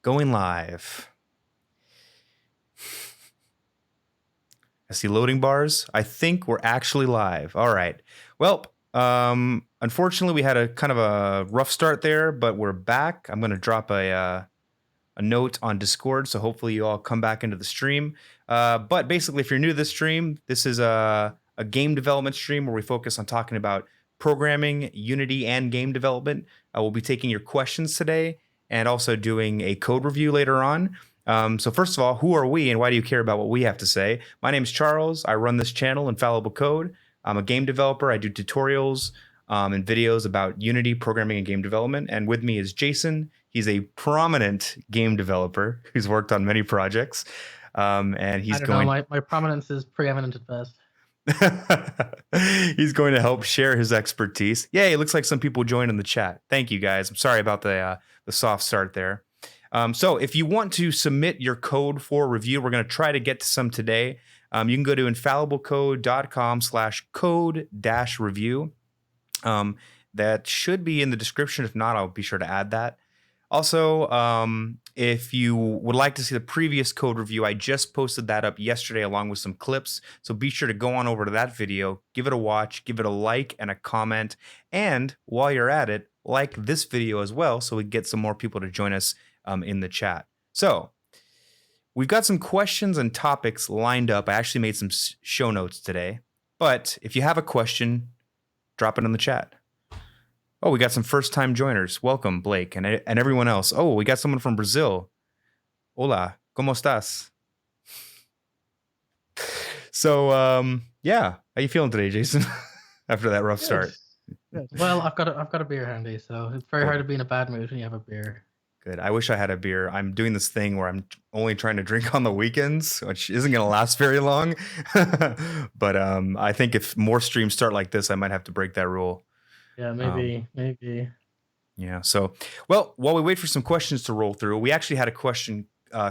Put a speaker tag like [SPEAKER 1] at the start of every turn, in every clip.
[SPEAKER 1] Going live. I see loading bars. I think we're actually live. All right. Well, unfortunately, we had a kind of a rough start there, but we're back. I'm going to drop a note on Discord, so hopefully you all come back into the stream. But basically, if you're new to this stream, this is a game development stream where we focus on talking about programming, Unity, and game development. We'll be taking your questions today and also doing a code review later on. So first of all, who are we and why do you care about what we have to say? My name is Charles. I run this channel, Infallible Code. I'm a game developer. I do tutorials and videos about Unity, programming, and game development. And with me is Jason. He's a prominent game developer who's worked on many projects. And he's
[SPEAKER 2] my prominence is preeminent at best.
[SPEAKER 1] He's going to help share his expertise. Yay, it looks like some people joined in the chat. Thank you, guys. I'm sorry about the soft start there. So if you want to submit your code for review, we're going to try to get to some today. You can go to infalliblecode.com/code-review. That should be in the description. If not, I'll be sure to add that. Also, if you would like to see the previous code review, I just posted that up yesterday along with some clips. So be sure to go on over to that video, give it a watch, give it a like and a comment. And while you're at it, like this video as well so we get some more people to join us in the chat. So we've got some questions and topics lined up. I actually made some show notes today. But if you have a question, drop it in the chat. Oh, we got some first-time joiners. Welcome, Blake, and everyone else. Oh, we got someone from Brazil. Hola, ¿cómo estás? So, yeah, how you feeling today, Jason? After that rough start.
[SPEAKER 2] Good. Well, I've got a beer handy, so it's very hard to be in a bad mood when you have a beer.
[SPEAKER 1] Good. I wish I had a beer. I'm doing this thing where I'm only trying to drink on the weekends, which isn't going to last very long. But I think if more streams start like this, I might have to break that rule.
[SPEAKER 2] Yeah, maybe.
[SPEAKER 1] Yeah. So, well, while we wait for some questions to roll through, we actually had a question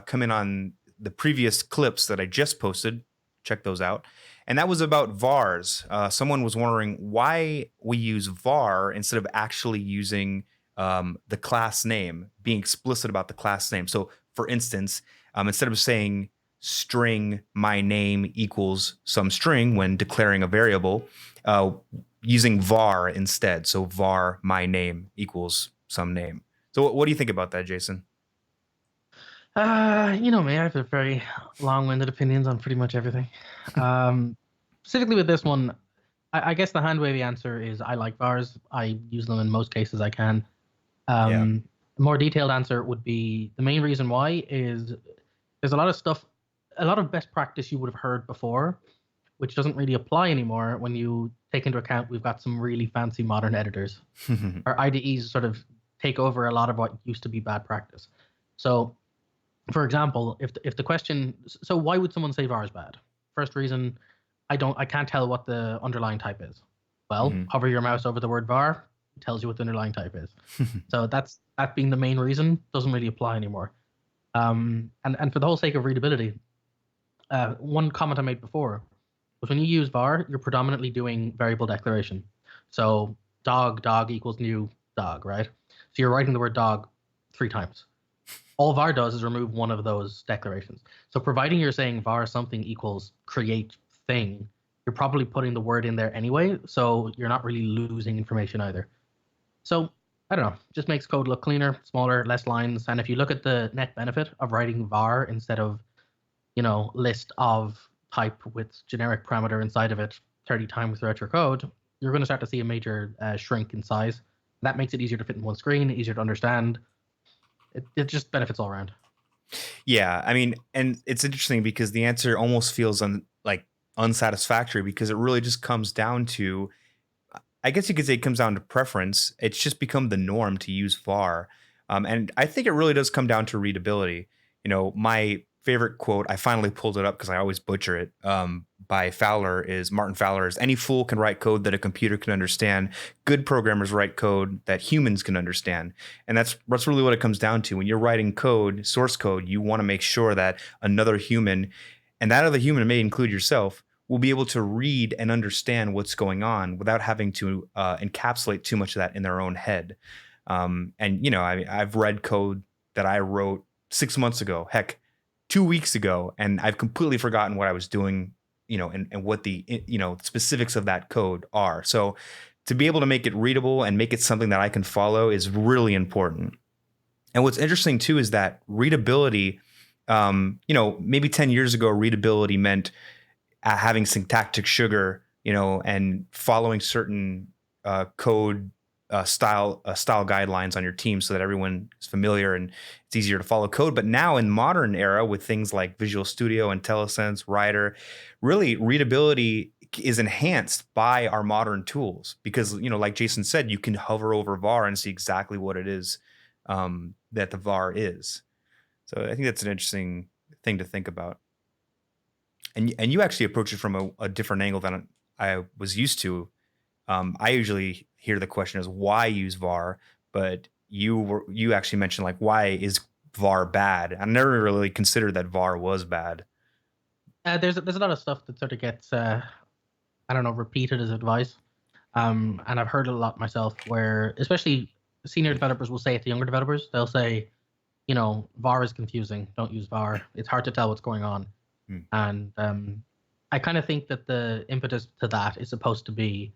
[SPEAKER 1] come in on the previous clips that I just posted. Check those out. And that was about vars. Someone was wondering why we use var instead of actually using the class name, being explicit about the class name. So, for instance, instead of saying string my name equals some string when declaring a variable, using var instead. So var my name equals some name. So what do you think about that, Jason?
[SPEAKER 2] You know me, I have a very long-winded opinions on pretty much everything. Specifically with this one, I guess the hand-wavy answer is I like vars. I use them in most cases I can. A more detailed answer would be the main reason why is there's a lot of stuff, a lot of best practice you would have heard before, which doesn't really apply anymore when you take into account we've got some really fancy modern editors. Our IDEs sort of take over a lot of what used to be bad practice. So, for example, if the question, so why would someone say var is bad? First reason, I can't tell what the underlying type is. Well, hover your mouse over the word var, it tells you what the underlying type is. So that being the main reason doesn't really apply anymore. And for the whole sake of readability, one comment I made before was when you use var, you're predominantly doing variable declaration. So dog equals new dog, right? So you're writing the word dog 3 times. All var does is remove one of those declarations. So providing you're saying var something equals create thing, you're probably putting the word in there anyway, so you're not really losing information either. So I don't know, just makes code look cleaner, smaller, less lines. And if you look at the net benefit of writing var instead of, list of type with generic parameter inside of it 30 times throughout your code, you're going to start to see a major shrink in size. That makes it easier to fit in one screen, easier to understand. It just benefits all around.
[SPEAKER 1] Yeah, I mean, and it's interesting because the answer almost feels unsatisfactory because it really just comes down to, I guess you could say it comes down to preference. It's just become the norm to use var. And I think it really does come down to readability. My favorite quote, I finally pulled it up because I always butcher it, by Martin Fowler is, any fool can write code that a computer can understand. Good programmers write code that humans can understand. And that's really what it comes down to. When you're writing code, source code, you want to make sure that another human, and that other human may include yourself, will be able to read and understand what's going on without having to encapsulate too much of that in their own head. And I've read code that I wrote 6 months ago, heck, 2 weeks ago, and I've completely forgotten what I was doing, and what the, specifics of that code are. So to be able to make it readable and make it something that I can follow is really important. And what's interesting too is that readability, maybe 10 years ago, readability meant having syntactic sugar, and following certain code style guidelines on your team so that everyone is familiar and it's easier to follow code. But now in modern era with things like Visual Studio, IntelliSense, Writer, really readability is enhanced by our modern tools because, like Jason said, you can hover over var and see exactly what it is that the var is. So I think that's an interesting thing to think about. And you actually approach it from a different angle than I was used to. I usually hear the question as why use var, but you actually mentioned like why is var bad? I never really considered that var was bad.
[SPEAKER 2] There's a lot of stuff that sort of gets repeated as advice, and I've heard it a lot myself. Where especially senior developers will say it to younger developers, they'll say, var is confusing. Don't use var. It's hard to tell what's going on. And I kind of think that the impetus to that is supposed to be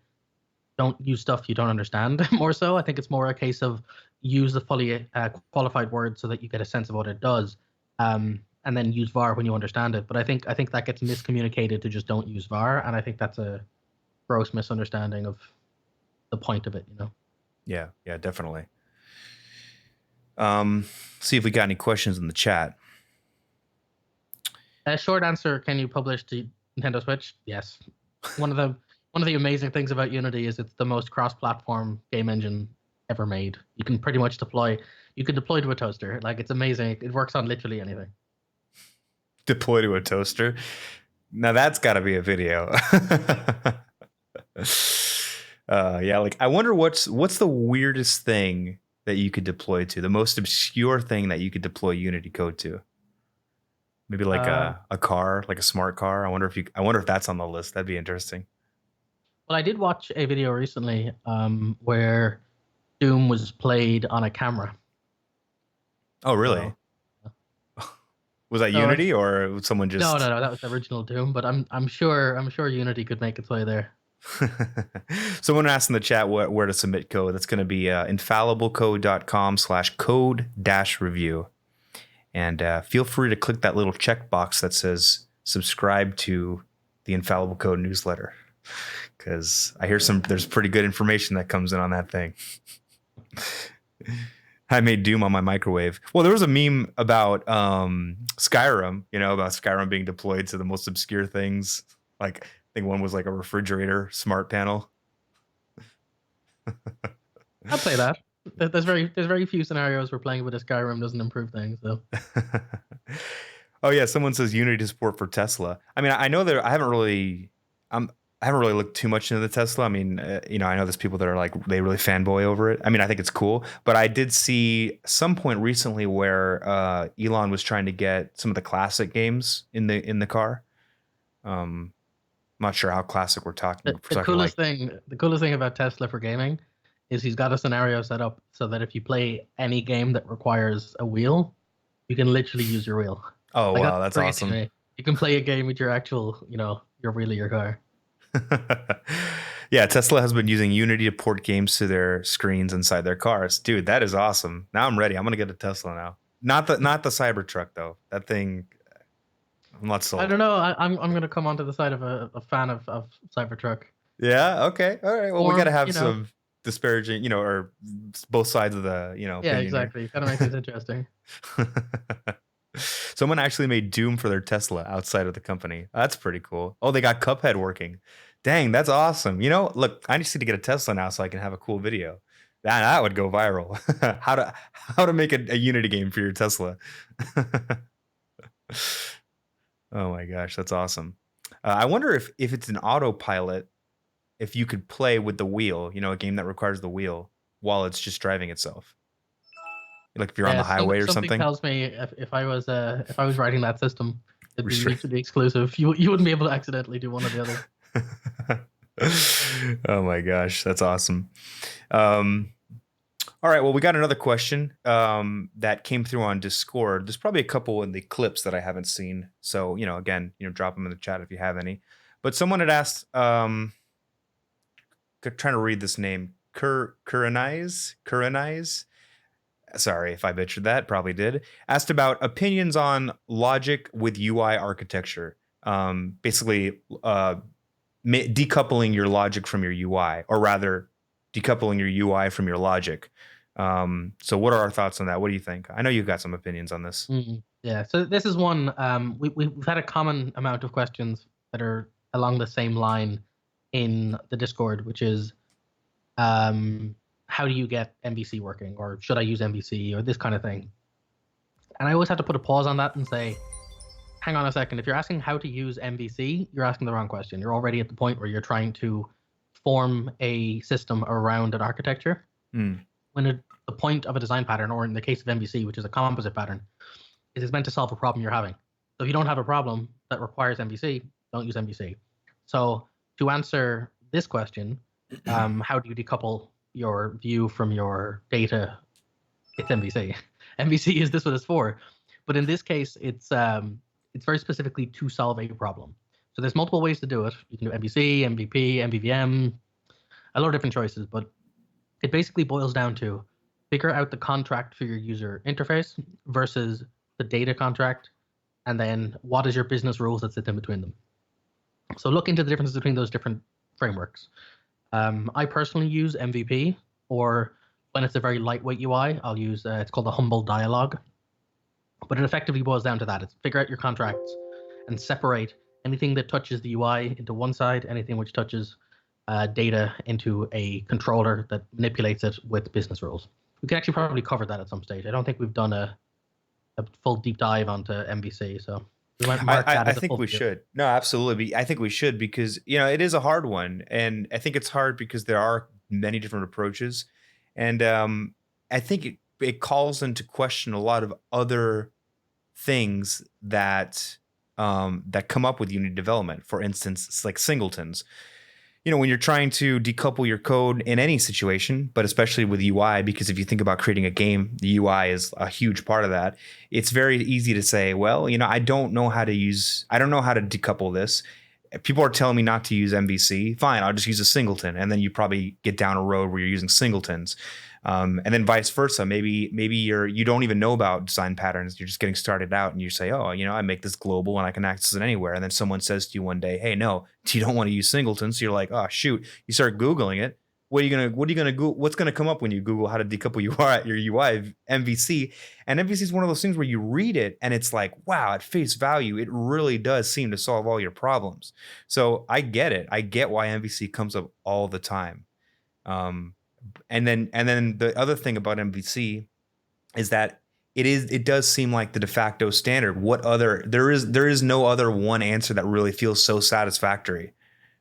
[SPEAKER 2] don't use stuff you don't understand more so. I think it's more a case of use the fully qualified word so that you get a sense of what it does, and then use var when you understand it. But I think that gets miscommunicated to just don't use var, and I think that's a gross misunderstanding of the point of it.
[SPEAKER 1] Yeah, definitely. See if we got any questions in the chat.
[SPEAKER 2] Short answer: can you publish to Nintendo Switch? Yes. One of the amazing things about Unity is it's the most cross-platform game engine ever made. You can pretty much deploy to a toaster. Like, it's amazing. It works on literally anything.
[SPEAKER 1] Deploy to a toaster. Now that's got to be a video. Yeah, like I wonder what's the weirdest thing that you could deploy to, the most obscure thing that you could deploy Unity code to. Maybe like a car, like a smart car. I wonder if that's on the list. That'd be interesting.
[SPEAKER 2] Well, I did watch a video recently where Doom was played on a camera.
[SPEAKER 1] Oh, really? Was that Unity or was someone just?
[SPEAKER 2] No, that was the original Doom. But I'm sure Unity could make its way there.
[SPEAKER 1] Someone asked in the chat where to submit code. That's going to be infalliblecode.com/code-review. And feel free to click that little checkbox that says subscribe to the Infallible Code newsletter, because I hear there's pretty good information that comes in on that thing. I made Doom on my microwave. Well, there was a meme about Skyrim, about Skyrim being deployed to the most obscure things. Like, I think one was like a refrigerator smart panel.
[SPEAKER 2] I'll play that. There's very few scenarios where playing with a Skyrim doesn't improve things, though.
[SPEAKER 1] Oh yeah, someone says Unity support for Tesla. I mean, I know that I haven't really looked too much into the Tesla. I mean, I know there's people that are like they really fanboy over it. I mean, I think it's cool, but I did see some point recently where Elon was trying to get some of the classic games in the car. I'm not sure how classic we're talking.
[SPEAKER 2] The coolest thing about Tesla for gaming is he's got a scenario set up so that if you play any game that requires a wheel, you can literally use your wheel.
[SPEAKER 1] Oh, like, wow, that's awesome.
[SPEAKER 2] You can play a game with your actual, your wheel of your car.
[SPEAKER 1] Yeah, Tesla has been using Unity to port games to their screens inside their cars. Dude, that is awesome. Now I'm ready. I'm gonna get a Tesla now. Not the Cybertruck though. That thing, I'm not sold.
[SPEAKER 2] I don't know. I'm gonna come onto the side of a fan of Cybertruck.
[SPEAKER 1] Yeah. Okay. All right. Well, we gotta have some disparaging, or both sides of the,
[SPEAKER 2] Yeah, exactly. Gotta make this interesting.
[SPEAKER 1] Someone actually made Doom for their Tesla outside of the company. That's pretty cool. Oh, they got Cuphead working. Dang, that's awesome. Look, I just need to get a Tesla now so I can have a cool video. That would go viral. How to make a Unity game for your Tesla. Oh my gosh, that's awesome. I wonder if it's an autopilot, if you could play with the wheel, a game that requires the wheel while it's just driving itself. Like if you're on the highway or something.
[SPEAKER 2] Something tells me if I was writing that system, it'd be mutually exclusive. You wouldn't be able to accidentally do one or the other.
[SPEAKER 1] Oh my gosh, that's awesome. All right. Well, we got another question that came through on Discord. There's probably a couple in the clips that I haven't seen. So, again, drop them in the chat if you have any. But someone had asked, trying to read this name, Coroutines. Sorry if I butchered that. Probably did. Asked about opinions on logic with UI architecture. Basically, decoupling your logic from your UI, or rather, decoupling your UI from your logic. So what are our thoughts on that? What do you think? I know you've got some opinions on this.
[SPEAKER 2] Yeah, so this is one, we've had a common amount of questions that are along the same line in the Discord, which is, how do you get MVC working, or should I use MVC, or this kind of thing. And I always have to put a pause on that and say, hang on a second, if you're asking how to use MVC, you're asking the wrong question. You're already at the point where you're trying to form a system around an architecture. When the point of a design pattern, or in the case of MVC, which is a composite pattern, is it's meant to solve a problem you're having. So if you don't have a problem that requires MVC, don't use MVC. So to answer this question, how do you decouple your view from your data? It's MVC. MVC is this what it's for. But in this case, it's very specifically to solve a problem. So there's multiple ways to do it. You can do MVC, MVP, MVVM, a lot of different choices, but it basically boils down to figure out the contract for your user interface versus the data contract, and then what is your business rules that sit in between them. So look into the differences between those different frameworks. I personally use MVP, or when it's a very lightweight UI, I'll use, it's called the humble dialog. But it effectively boils down to that. It's figure out your contracts and separate anything that touches the UI into one side, anything which touches data into a controller that manipulates it with business rules. We can actually probably cover that at some stage. I don't think we've done a full deep dive onto MVC, so we might mark that.
[SPEAKER 1] I think we should. No, absolutely. I think we should, because it is a hard one, and I think it's hard because there are many different approaches, and I think it calls into question a lot of other things that come up with Unity development. For instance, it's like singletons. When you're trying to decouple your code in any situation, but especially with UI, because if you think about creating a game, the UI is a huge part of that. It's very easy to say, well, I don't know how to decouple this. People are telling me not to use MVC. Fine, I'll just use a singleton. And then you probably get down a road where you're using singletons. And then vice versa. Maybe you don't even know about design patterns. You're just getting started out, and you say, oh, I make this global and I can access it anywhere. And then someone says to you one day, hey, no, you don't want to use singletons. So you're like, oh shoot. You start Googling it. What are you gonna Google? What's gonna come up when you Google how to decouple your UI MVC? And MVC is one of those things where you read it and it's like, wow, at face value, it really does seem to solve all your problems. So I get it. I get why MVC comes up all the time. And then the other thing about MVC is that it does seem like the de facto standard. There is no other one answer that really feels so satisfactory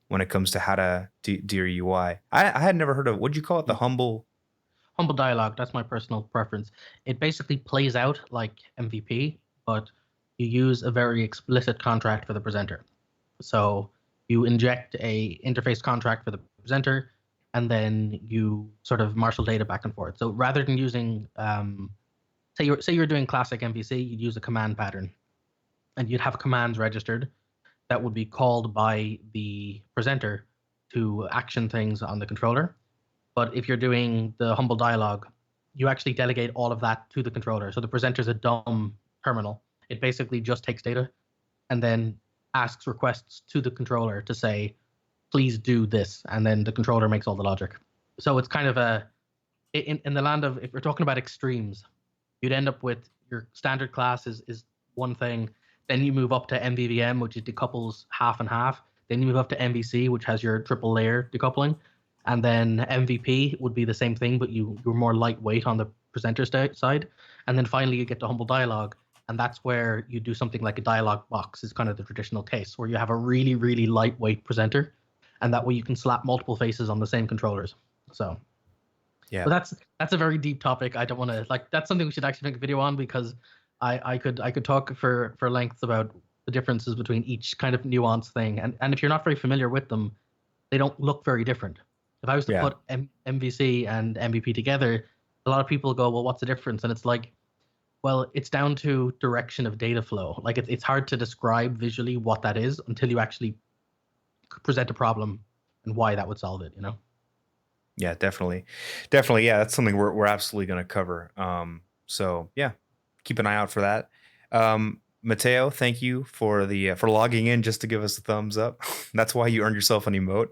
[SPEAKER 1] when it comes to how to do your UI. I had never heard of, what'd you call it? The humble
[SPEAKER 2] dialog. That's my personal preference. It basically plays out like MVP, but you use a very explicit contract for the presenter. So you inject a interface contract for the presenter, and then you sort of marshal data back and forth. So rather than using, say you're doing classic MVC, you'd use a command pattern, and you'd have commands registered that would be called by the presenter to action things on the controller. But if you're doing the humble dialog, you actually delegate all of that to the controller. So the presenter's a dumb terminal. It basically just takes data and then asks requests to the controller to say, please do this, and then the controller makes all the logic. So it's kind of in the land of, if we're talking about extremes, you'd end up with your standard class is one thing, then you move up to MVVM, which is decouples half and half, then you move up to MVC, which has your triple layer decoupling, and then MVP would be the same thing, but you're more lightweight on the presenter side, and then finally you get to humble dialog, and that's where you do something like a dialog box is kind of the traditional case, where you have a really, really lightweight presenter, and that way you can slap multiple faces on the same controllers. So yeah, but that's a very deep topic. I don't want to, that's something we should actually make a video on, because I could talk for lengths about the differences between each kind of nuanced thing, and if you're not very familiar with them, they don't look very different. If I was to put MVC and MVP together, a lot of people go, well, what's the difference? And it's like, well, it's down to direction of data flow. Like it's hard to describe visually what that is until you actually present a problem and why that would solve it, you know?
[SPEAKER 1] Yeah, definitely. Definitely. Yeah, that's something we're absolutely going to cover. So yeah, keep an eye out for that. Mateo, thank you for the for logging in just to give us a thumbs up. That's why you earned yourself an emote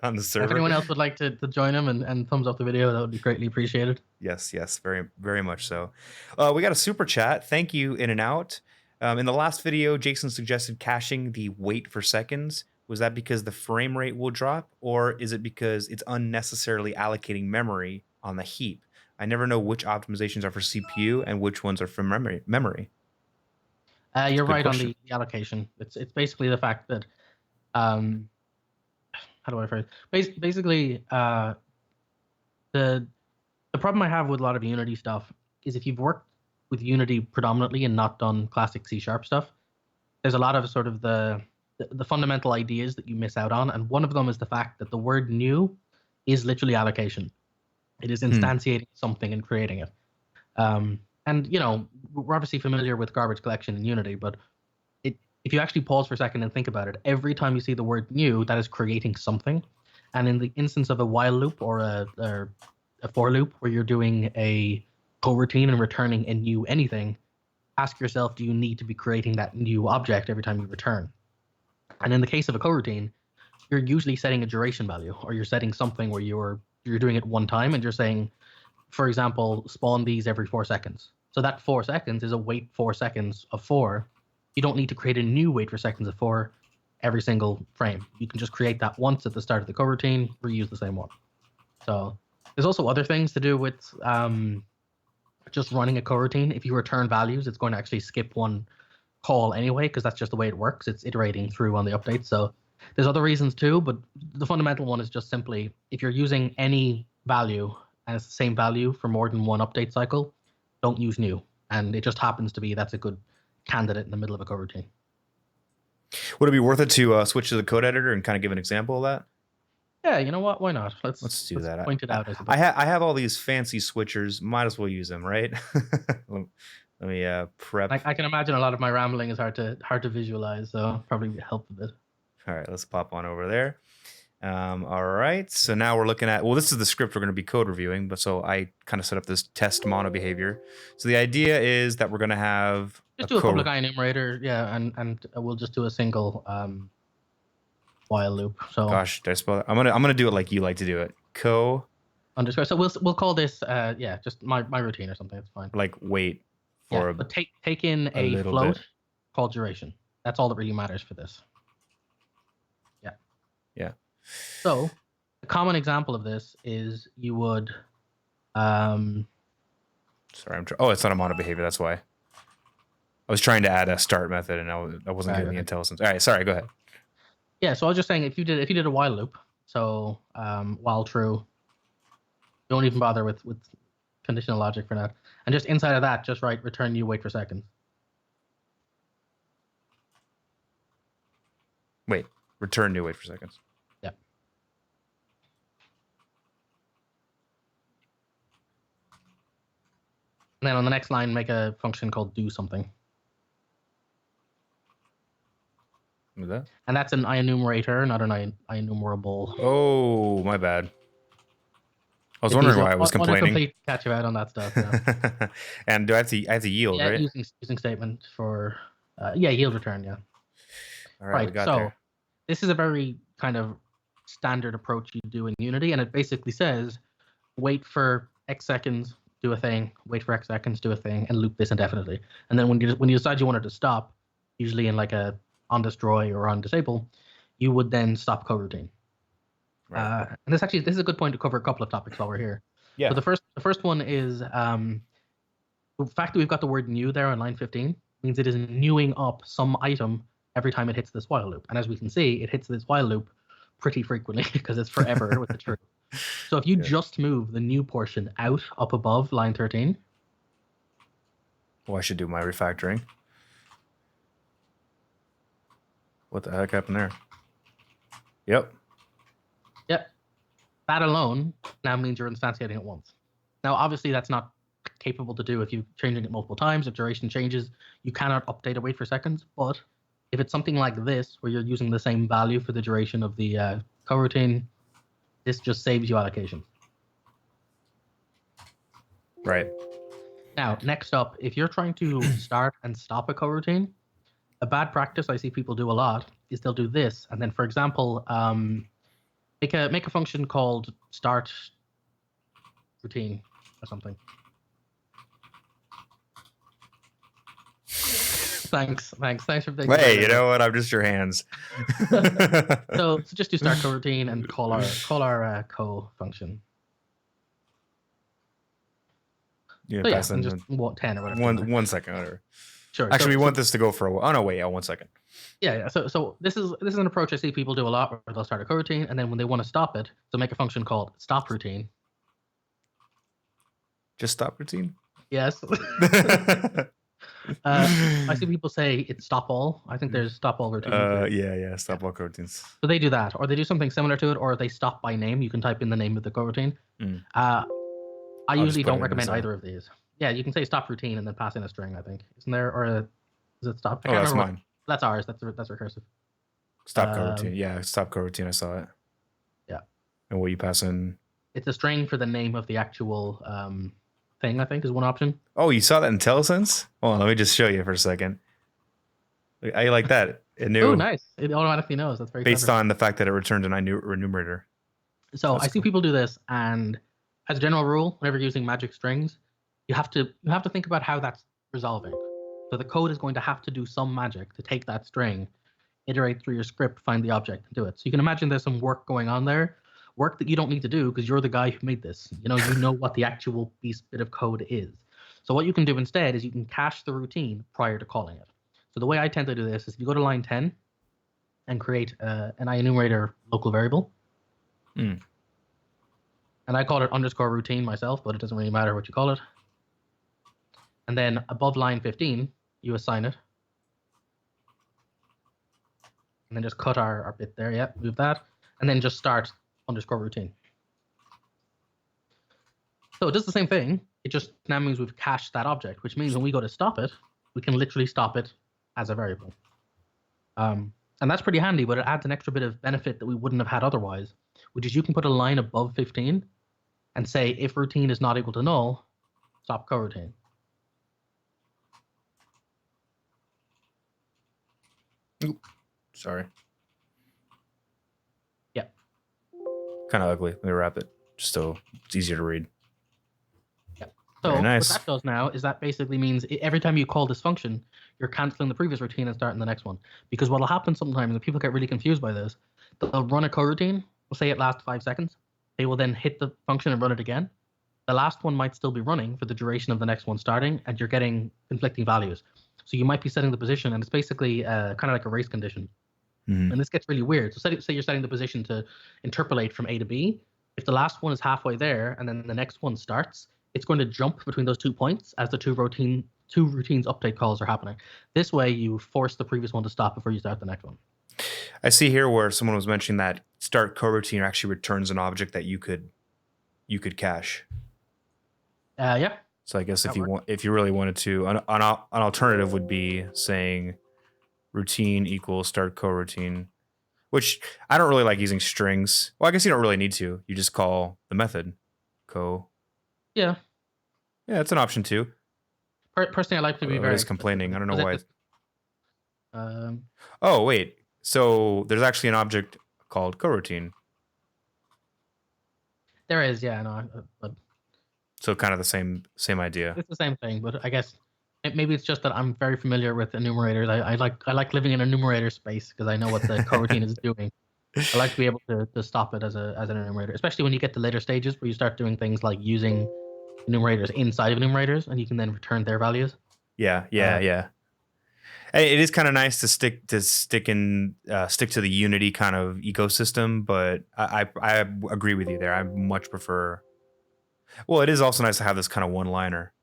[SPEAKER 1] on the
[SPEAKER 2] If
[SPEAKER 1] server.
[SPEAKER 2] anyone else would like to join him and thumbs up the video, that would be greatly appreciated.
[SPEAKER 1] Yes, yes, very, very much so. We got a super chat. Thank you, In and Out. In the last video, Jason suggested caching the wait for seconds. Was that because the frame rate will drop, or is it because it's unnecessarily allocating memory on the heap? I never know which optimizations are for CPU and which ones are for memory. It's a
[SPEAKER 2] You're
[SPEAKER 1] good
[SPEAKER 2] right on
[SPEAKER 1] question.
[SPEAKER 2] the allocation. It's basically the fact that um, how do I phrase? Basically, the problem I have with a lot of Unity stuff is if you've worked with Unity predominantly and not done classic C# stuff, there's a lot of sort of the fundamental ideas that you miss out on, and one of them is the fact that the word new is literally allocation. It is
[SPEAKER 1] Hmm.
[SPEAKER 2] instantiating something and creating it. And you know, we're obviously familiar with garbage collection in Unity, but if you actually pause for a second and think about it, every time you see the word new, that is creating something. And in the instance of a while loop or a for loop where you're doing a coroutine and returning a new anything, ask yourself, do you need to be creating that new object every time you return? And in the case of a coroutine, you're usually setting a duration value, or you're setting something where you're doing it one time and you're saying, for example, spawn these every 4 seconds. So that 4 seconds is a wait 4 seconds of 4. You don't need to create a new wait for seconds of 4 every single frame. You can just create that once at the start of the coroutine, reuse the same one. So there's also other things to do with just running a coroutine. If you return values, it's going to actually skip one call anyway, because that's just the way it works. It's iterating through on the updates. So there's other reasons too, but the fundamental one is just simply if you're using any value and it's the same value for more than one update cycle, don't use new. And it just happens to be that's a good candidate in the middle of a coroutine.
[SPEAKER 1] Would it be worth it to switch to the code editor and kind of give an example of that?
[SPEAKER 2] Yeah, you know what? Why not?
[SPEAKER 1] Let's do that.
[SPEAKER 2] Point it out. I
[SPEAKER 1] I,
[SPEAKER 2] suppose.
[SPEAKER 1] I have all these fancy switchers. Might as well use them, right? Let me prep.
[SPEAKER 2] I can imagine a lot of my rambling is hard to visualize, so probably help a bit.
[SPEAKER 1] All right, let's pop on over there. All right, so now we're looking at, well, this is the script we're going to be code reviewing, but so I kind of set up this test mono behavior. So the idea is that we're going to have
[SPEAKER 2] Just do a public IEnumerator, yeah, and we'll just do a single while loop. So
[SPEAKER 1] gosh, did I spell it? I'm gonna do it like you like to do it.
[SPEAKER 2] Underscore. So we'll call this yeah, just my routine or something. It's fine.
[SPEAKER 1] Like wait for
[SPEAKER 2] but take in a float called duration. That's all that really matters for this. Yeah.
[SPEAKER 1] Yeah.
[SPEAKER 2] So a common example of this is you would
[SPEAKER 1] sorry, oh, it's not a mono behavior, that's why. I was trying to add a start method and I wasn't getting the intelligence. All right, sorry, go ahead.
[SPEAKER 2] Yeah, so I was just saying if you did a while loop, so while true, don't even bother with conditional logic for that. And just inside of that, just write return new wait for seconds.
[SPEAKER 1] Wait, return new wait for seconds.
[SPEAKER 2] Yeah. And then on the next line, make a function called do something.
[SPEAKER 1] With that?
[SPEAKER 2] And that's an IEnumerator, not an IEnumerable.
[SPEAKER 1] Oh, my bad. I was wondering why I was complaining.
[SPEAKER 2] Catch you out on that stuff. Yeah.
[SPEAKER 1] And do I have to yield, right?
[SPEAKER 2] Using statement for yield return, yeah.
[SPEAKER 1] All right, we got
[SPEAKER 2] so
[SPEAKER 1] there.
[SPEAKER 2] This is a very kind of standard approach you do in Unity, and it basically says wait for X seconds, do a thing, wait for X seconds, do a thing, and loop this indefinitely. And then when you decide you want it to stop, usually in like a on destroy or on disable, you would then stop coroutine. Right. And this is a good point to cover a couple of topics while we're here. Yeah. So the first one is the fact that we've got the word new there on line 15 means it is newing up some item every time it hits this while loop. And as we can see, it hits this while loop pretty frequently because it's forever with the true. So if you just move the new portion out up above line 13.
[SPEAKER 1] Well, I should do my refactoring. What the heck happened there? Yep.
[SPEAKER 2] That alone now means you're instantiating it once. Now, obviously, that's not capable to do if you're changing it multiple times. If duration changes, you cannot update a wait for seconds. But if it's something like this, where you're using the same value for the duration of the coroutine, this just saves you allocation.
[SPEAKER 1] Right.
[SPEAKER 2] Now, next up, if you're trying to start and stop a coroutine, a bad practice I see people do a lot is they'll do this, and then, for example, make a function called start routine or something. Thanks for taking.
[SPEAKER 1] Hey, you know what? I'm just your hands.
[SPEAKER 2] So just do start coroutine and call our co function.
[SPEAKER 1] Yeah,
[SPEAKER 2] so yeah, and just 10 or whatever.
[SPEAKER 1] 1 second. Whatever.
[SPEAKER 2] Sure.
[SPEAKER 1] Actually, we want this to go for a while. Oh no, wait, 1 second.
[SPEAKER 2] Yeah. So this is an approach I see people do a lot, where they'll start a coroutine, and then when they want to stop it, they'll make a function called stop routine.
[SPEAKER 1] Just stop routine?
[SPEAKER 2] Yes. I see people say it's stop all. I think there's stop all routine.
[SPEAKER 1] Yeah, stop all coroutines.
[SPEAKER 2] So they do that, or they do something similar to it, or they stop by name. You can type in the name of the coroutine. I usually don't recommend either of these. Yeah, you can say stop routine and then pass in a string, I think. Isn't there? Or is it stop?
[SPEAKER 1] Oh, that's mine.
[SPEAKER 2] That's ours. That's recursive.
[SPEAKER 1] Stop coroutine. Yeah, stop coroutine. I saw it.
[SPEAKER 2] Yeah.
[SPEAKER 1] And what you pass in? It's
[SPEAKER 2] a string for the name of the actual thing, I think, is one option.
[SPEAKER 1] Oh, you saw that in IntelliSense? Hold on, let me just show you for a second. I like that. It knew.
[SPEAKER 2] Oh, nice. It automatically knows. That's very
[SPEAKER 1] based
[SPEAKER 2] clever.
[SPEAKER 1] On the fact that it returned an IEnumerator.
[SPEAKER 2] So I see people do this, and as a general rule, whenever you're using magic strings, you have to think about how that's resolving. So the code is going to have to do some magic to take that string, iterate through your script, find the object, and do it. So you can imagine there's some work going on there, work that you don't need to do because you're the guy who made this. You know what the actual bit of code is. So what you can do instead is you can cache the routine prior to calling it. So the way I tend to do this is if you go to line 10 and create an IEnumerator local variable. And I call it _routine myself, but it doesn't really matter what you call it. And then above line 15, you assign it. And then just cut our bit there. Yeah, move that. And then just start _routine. So it does the same thing. It just now means we've cached that object, which means when we go to stop it, we can literally stop it as a variable. And that's pretty handy, but it adds an extra bit of benefit that we wouldn't have had otherwise, which is you can put a line above 15 and say, if routine is not equal to null, stop coroutine.
[SPEAKER 1] Oop, sorry.
[SPEAKER 2] Yeah.
[SPEAKER 1] Kind of ugly. Let me wrap it just so it's easier to read.
[SPEAKER 2] Yeah. So nice. What that does now is that basically means every time you call this function, you're canceling the previous routine and starting the next one. Because what will happen sometimes, and people get really confused by this, they'll run a coroutine, we'll say it lasts 5 seconds. They will then hit the function and run it again. The last one might still be running for the duration of the next one starting, and you're getting conflicting values. So you might be setting the position, and it's basically kind of like a race condition. And this gets really weird. So say you're setting the position to interpolate from A to B. If the last one is halfway there, and then the next one starts, it's going to jump between those 2 points as the two routines update calls are happening. This way, you force the previous one to stop before you start the next one.
[SPEAKER 1] I see here where someone was mentioning that start coroutine actually returns an object that you could cache.
[SPEAKER 2] Yeah.
[SPEAKER 1] So I guess if you really wanted to, an alternative would be saying routine equals start coroutine, which I don't really like using strings. Well, I guess you don't really need to. You just call the method co.
[SPEAKER 2] Yeah.
[SPEAKER 1] Yeah, it's an option too.
[SPEAKER 2] Personally, I like to be very.
[SPEAKER 1] It is complaining. I don't know why.
[SPEAKER 2] Just,
[SPEAKER 1] oh wait. So there's actually an object called coroutine.
[SPEAKER 2] There is, yeah, no.
[SPEAKER 1] So kind of the same idea.
[SPEAKER 2] It's the same thing, but I guess maybe it's just that I'm very familiar with enumerators. I like living in enumerator space because I know what the coroutine is doing. I like to be able to stop it as an enumerator, especially when you get to later stages where you start doing things like using enumerators inside of enumerators, and you can then return their values.
[SPEAKER 1] Yeah. It is kind of nice to stick to the Unity kind of ecosystem, but I agree with you there. I much prefer. Well, it is also nice to have this kind of one-liner.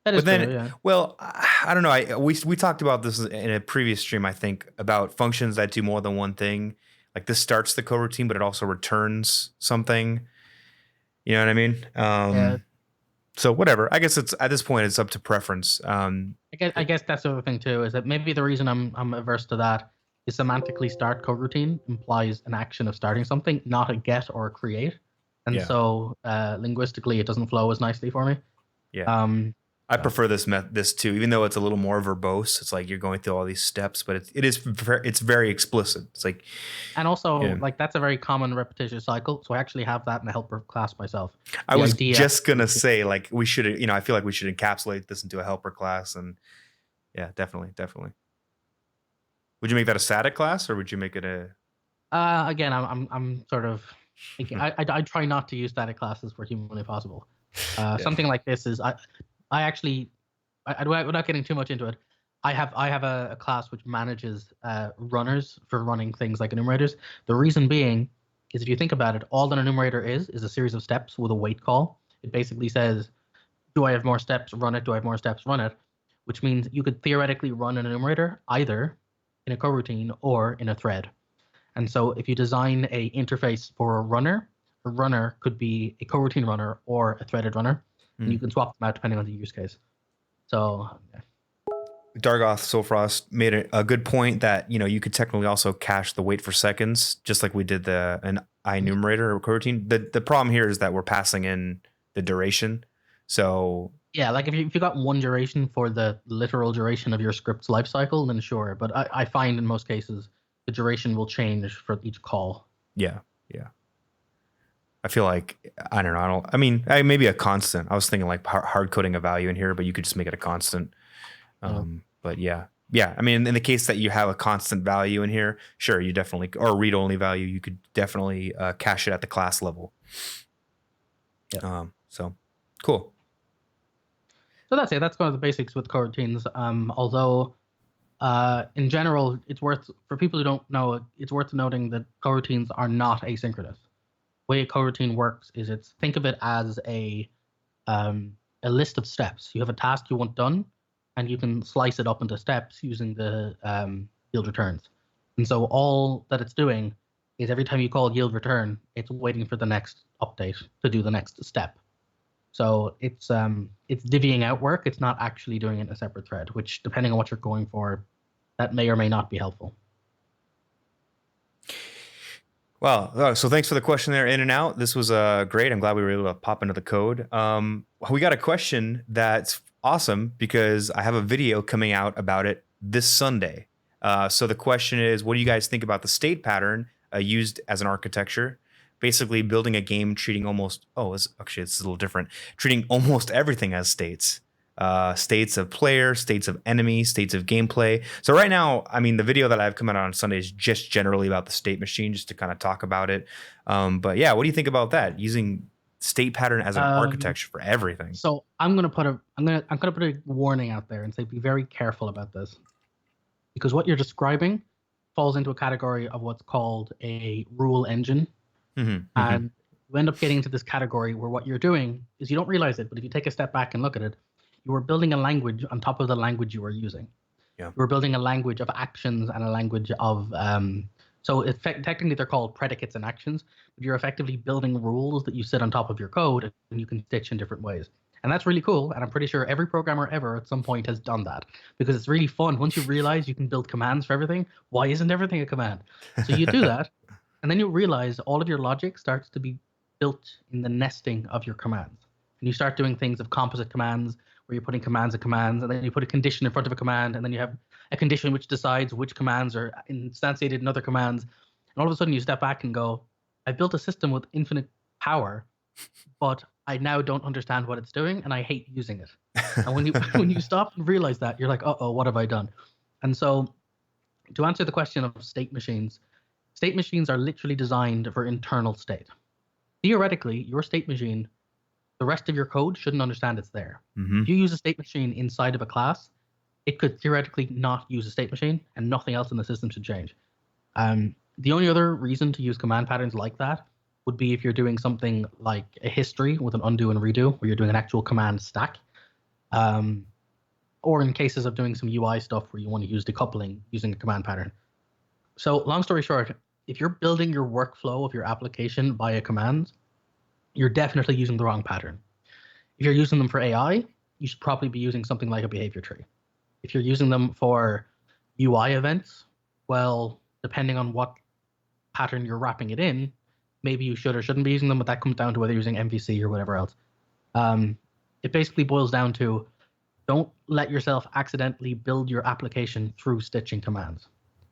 [SPEAKER 2] That is true, yeah.
[SPEAKER 1] Well, I don't know. We talked about this in a previous stream, I think, about functions that do more than one thing. Like this starts the coroutine, but it also returns something. You know what I mean?
[SPEAKER 2] Yeah.
[SPEAKER 1] So whatever. I guess it's at this point it's up to preference.
[SPEAKER 2] I guess that's the other thing too, is that maybe the reason I'm averse to that is semantically start coroutine implies an action of starting something, not a get or a create. And
[SPEAKER 1] Yeah.
[SPEAKER 2] so linguistically it doesn't flow as nicely for me.
[SPEAKER 1] Yeah.
[SPEAKER 2] Um,
[SPEAKER 1] I
[SPEAKER 2] so,
[SPEAKER 1] prefer this too, even though it's a little more verbose. It's like you're going through all these steps, but it's very explicit. It's like,
[SPEAKER 2] and also
[SPEAKER 1] yeah.
[SPEAKER 2] like that's a very common repetitious cycle. So I actually have that in a helper class myself.
[SPEAKER 1] I
[SPEAKER 2] The
[SPEAKER 1] was
[SPEAKER 2] idea
[SPEAKER 1] just gonna say like we should, I feel like we should encapsulate this into a helper class, and yeah, definitely. Would you make that a static class, or would you make it a?
[SPEAKER 2] again, I'm sort of like, I try not to use static classes for humanly possible.
[SPEAKER 1] Yeah.
[SPEAKER 2] Something like this is I actually without getting too much into it, I have a class which manages runners for running things like enumerators. The reason being is if you think about it, all an enumerator is a series of steps with a wait call. It basically says, do I have more steps? Run it. Do I have more steps? Run it. Which means you could theoretically run an enumerator either in a coroutine or in a thread. And so if you design a interface for a runner could be a coroutine runner or a threaded runner, and you can swap them out depending on the use case. So yeah.
[SPEAKER 1] Dargoth Soulfrost made a good point that you could technically also cache the wait for seconds, just like we did an IEnumerator or coroutine. The problem here is that we're passing in the duration. So
[SPEAKER 2] yeah, like if you got one duration for the literal duration of your script's lifecycle, then sure. But I find in most cases the duration will change for each call.
[SPEAKER 1] Yeah. I feel like I don't know. Maybe a constant. I was thinking like hard coding a value in here, but you could just make it a constant. But yeah. I mean, in the case that you have a constant value in here, sure, you definitely, or read only value, you could definitely cache it at the class level.
[SPEAKER 2] Yeah.
[SPEAKER 1] So cool.
[SPEAKER 2] So that's it. That's kind of the basics with coroutines. Although in general, for people who don't know, it's worth noting that coroutines are not asynchronous. The way a coroutine works is think of it as a list of steps. You have a task you want done, and you can slice it up into steps using the yield returns. And so all that it's doing is every time you call yield return, it's waiting for the next update to do the next step. So it's divvying out work. It's not actually doing it in a separate thread, which depending on what you're going for, that may or may not be helpful.
[SPEAKER 1] Well, so thanks for the question there, In and Out. This was great. I'm glad we were able to pop into the code. We got a question that's awesome because I have a video coming out about it this Sunday. So the question is, what do you guys think about the state pattern used as an architecture? Basically building a game treating almost, it's a little different, treating almost everything as states. States of player, states of enemy, states of gameplay. So right now, the video that I have coming out on Sunday is just generally about the state machine, just to kind of talk about it. But yeah, what do you think about that? Using state pattern as an architecture for everything.
[SPEAKER 2] So I'm gonna put a warning out there and say be very careful about this, because what you're describing falls into a category of what's called a rule engine, and you end up getting into this category where what you're doing is you don't realize it, but if you take a step back and look at it, you are building a language on top of the language you are using.
[SPEAKER 1] Yeah.
[SPEAKER 2] You're building a language of actions and a language of so technically they're called predicates and actions, but you're effectively building rules that you sit on top of your code and you can stitch in different ways. And that's really cool. And I'm pretty sure every programmer ever at some point has done that, because it's really fun. Once you realize you can build commands for everything, why isn't everything a command? So you do that, and then you realize all of your logic starts to be built in the nesting of your commands. And you start doing things of composite commands, where you're putting commands of commands, and then you put a condition in front of a command, and then you have a condition which decides which commands are instantiated in other commands. And all of a sudden you step back and go, I built a system with infinite power, but I now don't understand what it's doing, and I hate using it. And when you stop and realize that, you're like, uh-oh, what have I done? And so to answer the question of state machines are literally designed for internal state. Theoretically, your state machine, the rest of your code shouldn't understand it's there. If you use a state machine inside of a class, it could theoretically not use a state machine, and nothing else in the system should change. The only other reason to use command patterns like that would be if you're doing something like a history with an undo and redo, where you're doing an actual command stack, or in cases of doing some UI stuff where you want to use decoupling using a command pattern. So long story short, if you're building your workflow of your application via commands, you're definitely using the wrong pattern. If you're using them for AI, you should probably be using something like a behavior tree. If you're using them for UI events, well, depending on what pattern you're wrapping it in, maybe you should or shouldn't be using them, but that comes down to whether you're using MVC or whatever else. It basically boils down to, don't let yourself accidentally build your application through stitching commands.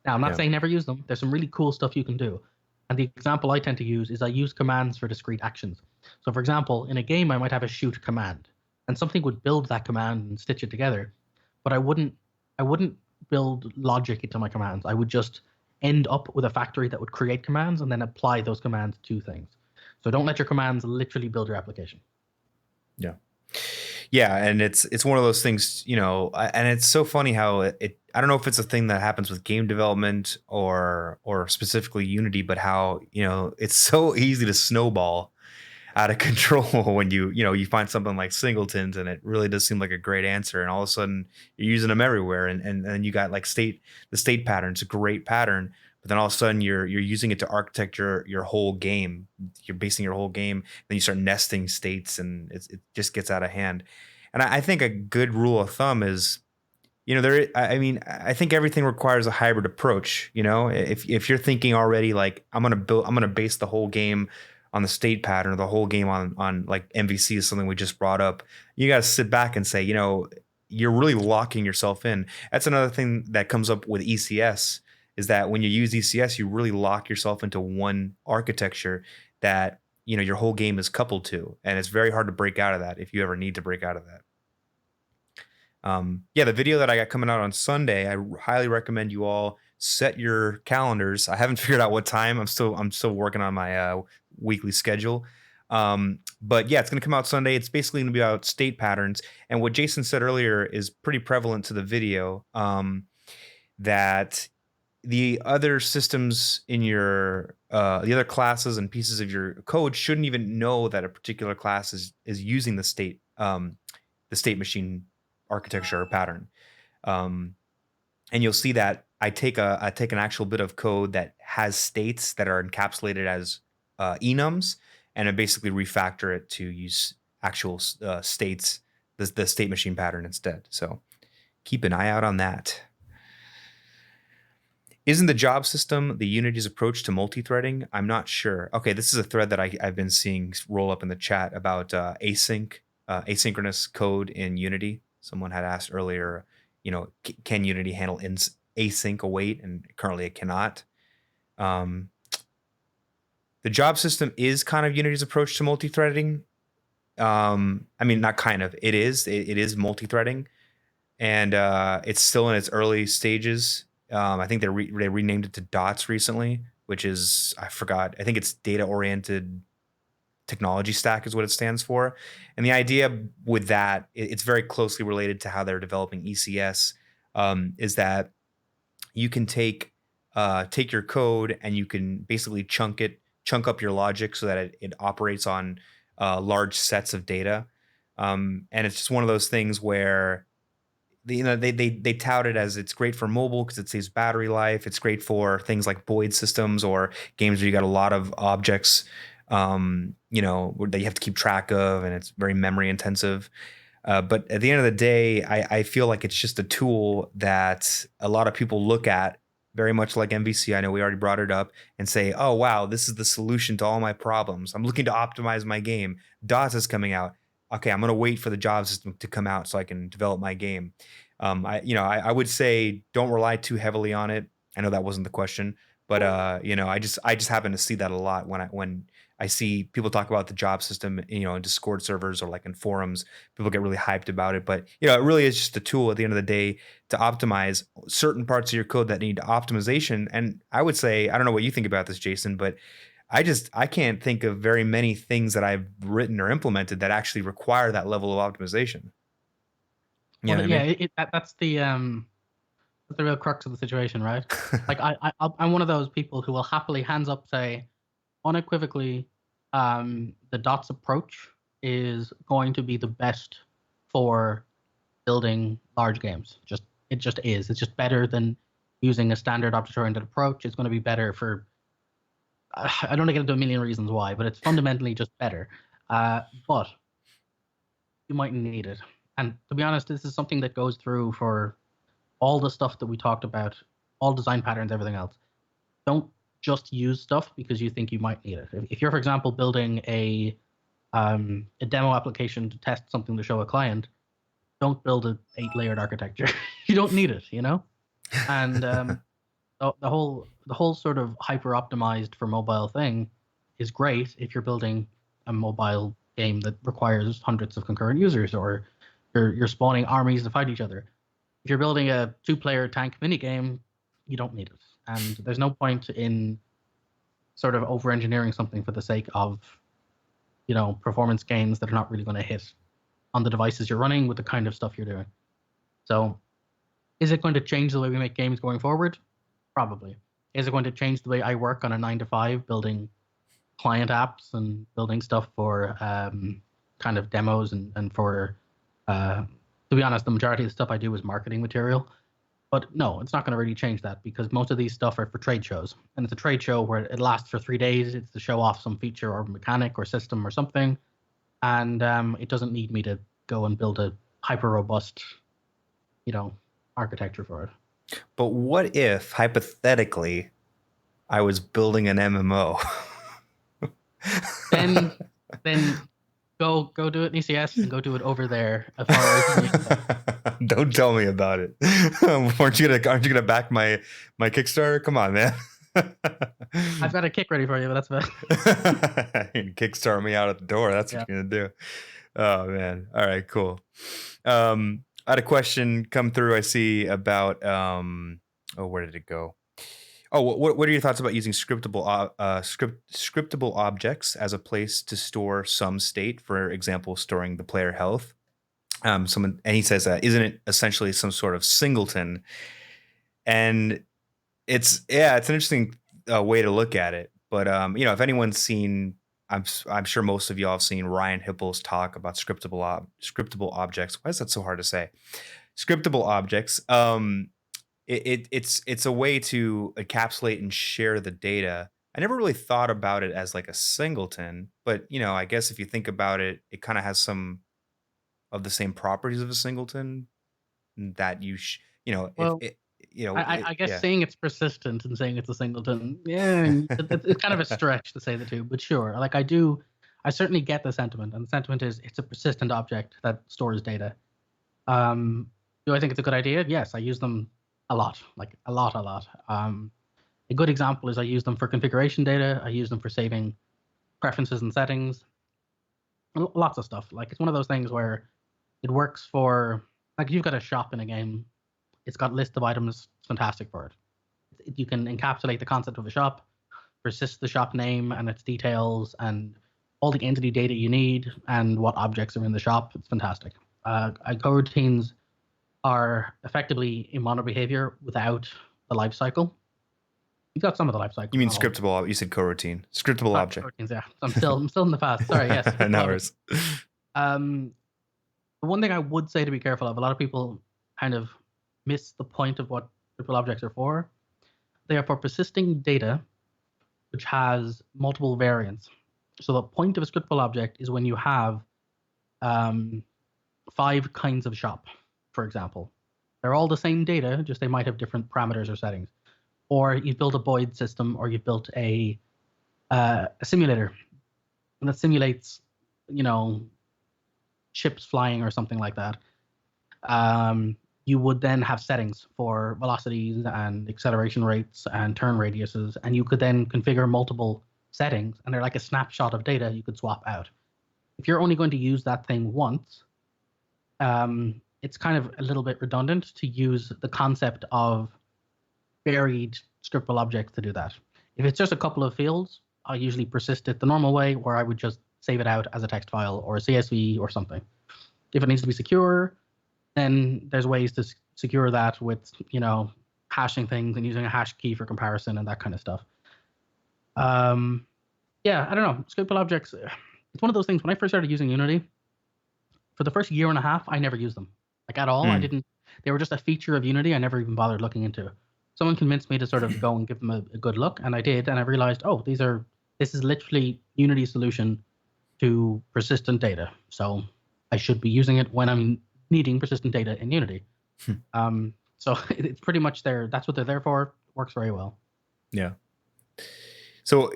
[SPEAKER 2] Now, I'm not saying never use them. There's some really cool stuff you can do. And the example I tend to use is I use commands for discrete actions. So for example, in a game, I might have a shoot command, and something would build that command and stitch it together. But I wouldn't build logic into my commands. I would just end up with a factory that would create commands and then apply those commands to things. So don't let your commands literally build your application.
[SPEAKER 1] Yeah. Yeah, and it's one of those things, and it's so funny how I don't know if it's a thing that happens with game development or specifically Unity, but how, it's so easy to snowball out of control when you find something like singletons, and it really does seem like a great answer, and all of a sudden you're using them everywhere, and then you got like the state pattern's a great pattern, but then all of a sudden you're using it to architect your whole game. You're basing your whole game, then you start nesting states, and it just gets out of hand. And I think a good rule of thumb is, I think everything requires a hybrid approach. If you're thinking already like I'm gonna base the whole game on the state pattern, or the whole game on like MVC is something we just brought up, you got to sit back and say, you're really locking yourself in. That's another thing that comes up with ECS, is that when you use ECS, you really lock yourself into one architecture that, your whole game is coupled to, and it's very hard to break out of that if you ever need to break out of that. The video that I got coming out on Sunday, I highly recommend you all set your calendars. I haven't figured out what time. I'm still working on my weekly schedule. But yeah, it's going to come out Sunday. It's basically going to be about state patterns. And what Jason said earlier is pretty prevalent to the video, that the other systems in your the other classes and pieces of your code shouldn't even know that a particular class is using the state machine architecture or pattern. And you'll see that I take an actual bit of code that has states that are encapsulated as enums, and I basically refactor it to use actual states, the state machine pattern instead. So keep an eye out on that. Isn't the job system the Unity's approach to multi-threading? I'm not sure. Okay, this is a thread that I've been seeing roll up in the chat about asynchronous code in Unity. Someone had asked earlier, can Unity handle async await? And currently it cannot. The job system is kind of Unity's approach to multi-threading. Not kind of. It is multi-threading, and it's still in its early stages. I think they renamed it to DOTS recently, which is, I forgot. I think it's data-oriented technology stack is what it stands for. And the idea with that, it's very closely related to how they're developing ECS, is that you can take your code and you can basically chunk up your logic so that it operates on large sets of data. And it's just one of those things where they tout it as it's great for mobile because it saves battery life. It's great for things like Boyd systems or games where you got a lot of objects, that you have to keep track of, and it's very memory intensive. But at the end of the day, I feel like it's just a tool that a lot of people look at very much like MVC. I know we already brought it up, and say, oh, wow, this is the solution to all my problems. I'm looking to optimize my game. DOTS is coming out. Okay, I'm going to wait for the job system to come out so I can develop my game. I would say don't rely too heavily on it. I know that wasn't the question, but I just happen to see that a lot when I see people talk about the job system, in Discord servers or like in forums. People get really hyped about it, but it really is just a tool at the end of the day to optimize certain parts of your code that need optimization. And I would say, I don't know what you think about this, Jason, but I can't think of very many things that I've written or implemented that actually require that level of optimization.
[SPEAKER 2] That's the real crux of the situation, right? Like I'm one of those people who will happily hands up say, unequivocally, the DOTS approach is going to be the best for building large games. It just is. It's just better than using a standard object-oriented approach. It's going to be better for, I don't want to get into a million reasons why, but it's fundamentally just better. But you might need it. And to be honest, this is something that goes through for all the stuff that we talked about, all design patterns, everything else. Don't just use stuff because you think you might need it. If you're, for example, building a demo application to test something to show a client, don't build an 8-layered architecture. You don't need it, you know. And the whole sort of hyper optimized for mobile thing is great if you're building a mobile game that requires hundreds of concurrent users, or you're spawning armies to fight each other. If you're building a 2-player tank mini game, you don't need it. And there's no point in sort of over engineering something for the sake of, you know, performance gains that are not really going to hit on the devices you're running with the kind of stuff you're doing. So is it going to change the way we make games going forward? Probably. Is it going to change the way I work on a 9-to-5 building client apps and building stuff for kind of demos and for, to be honest, the majority of the stuff I do is marketing material. But no, it's not going to really change that because most of these stuff are for trade shows. And it's a trade show where it lasts for 3 days. It's to show off some feature or mechanic or system or something. And it doesn't need me to go and build a hyper robust, you know, architecture for it.
[SPEAKER 1] But what if, hypothetically, I was building an MMO?
[SPEAKER 2] then go do it in ECS and go do it over there. As far as
[SPEAKER 1] Don't tell me about it. Aren't you gonna back my Kickstarter? Come on, man.
[SPEAKER 2] I've got a kick ready for you, but that's about
[SPEAKER 1] You can kickstart me out at the door. That's what you're gonna do. Oh man. All right, cool. I had a question come through. I see about where did it go? Oh, what are your thoughts about using scriptable objects as a place to store some state? For example, storing the player health. And he says, isn't it essentially some sort of singleton? And it's an interesting way to look at it. But you know, if anyone's seen, I'm sure most of y'all have seen Ryan Hippel's talk about scriptable objects. Why is that so hard to say? Scriptable objects. It's a way to encapsulate and share the data. I never really thought about it as like a singleton, but you know, I guess if you think about it, it kind of has some of the same properties of a singleton that you know,
[SPEAKER 2] well,
[SPEAKER 1] if it, you know,
[SPEAKER 2] I guess saying it's persistent and saying it's a singleton, it's kind of a stretch to say the two, but sure. Like I certainly get the sentiment, and the sentiment is it's a persistent object that stores data. Do I think it's a good idea? Yes, I use them a lot, like a lot. A good example is I use them for configuration data. I use them for saving preferences and settings. Lots of stuff. Like it's one of those things where it works for, like if you've got a shop in a game, it's got a list of items. It's fantastic for it. You can encapsulate the concept of a shop, persist the shop name and its details and all the entity data you need and what objects are in the shop. It's fantastic. Coroutines are effectively a mono behavior without the life cycle. You've got some of the life cycle.
[SPEAKER 1] You mean scriptable? You said coroutine. Scriptable object.
[SPEAKER 2] Coroutines, yeah. I'm still in the past. Sorry, yes.
[SPEAKER 1] No worries.
[SPEAKER 2] The one thing I would say to be careful of, a lot of people kind of miss the point of what scriptable objects are for. They are for persisting data which has multiple variants. So the point of a scriptable object is when you have 5 kinds of shop, for example. They're all the same data, just they might have different parameters or settings. Or you've built a Boyd system, or you've built a simulator that simulates, you know, ships flying or something like that. You would then have settings for velocities and acceleration rates and turn radiuses, and you could then configure multiple settings, and they're like a snapshot of data you could swap out. If you're only going to use that thing once, it's kind of a little bit redundant to use the concept of buried scriptable objects to do that. If it's just a couple of fields, I'll usually persist it the normal way, where I would just save it out as a text file or a CSV or something. If it needs to be secure, then there's ways to secure that with, you know, hashing things and using a hash key for comparison and that kind of stuff. Yeah, I don't know. Scriptable objects, it's one of those things. When I first started using Unity, for the first year and a half, I never used them, like at all. I didn't. They were just a feature of Unity I never even bothered looking into. Someone convinced me to sort of go and give them a good look, and I did, and I realized, oh, this is literally Unity's solution to persistent data. So I should be using it when I'm needing persistent data in Unity. So it's pretty much there. That's what they're there for. Works very well.
[SPEAKER 1] Yeah. So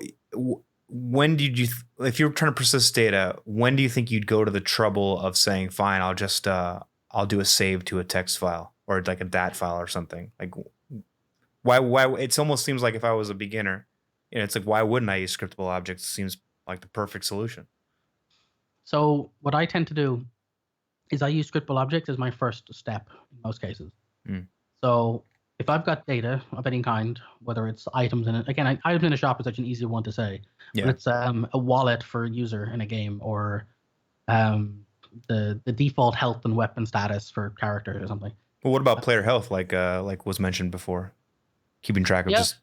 [SPEAKER 1] when did you, if you're trying to persist data, when do you think you'd go to the trouble of saying, fine, I'll just, I'll do a save to a text file or like a DAT file or something? Like why, it almost seems like if I was a beginner, you know, it's like, why wouldn't I use scriptable objects? It seems like the perfect solution.
[SPEAKER 2] So what I tend to do is I use scriptable objects as my first step in most cases. So if I've got data of any kind, whether it's items in it, again, items in a shop is such an easy one to say, but it's a wallet for a user in a game, or the default health and weapon status for characters or something.
[SPEAKER 1] Well, what about player health, like was mentioned before? Keeping track of just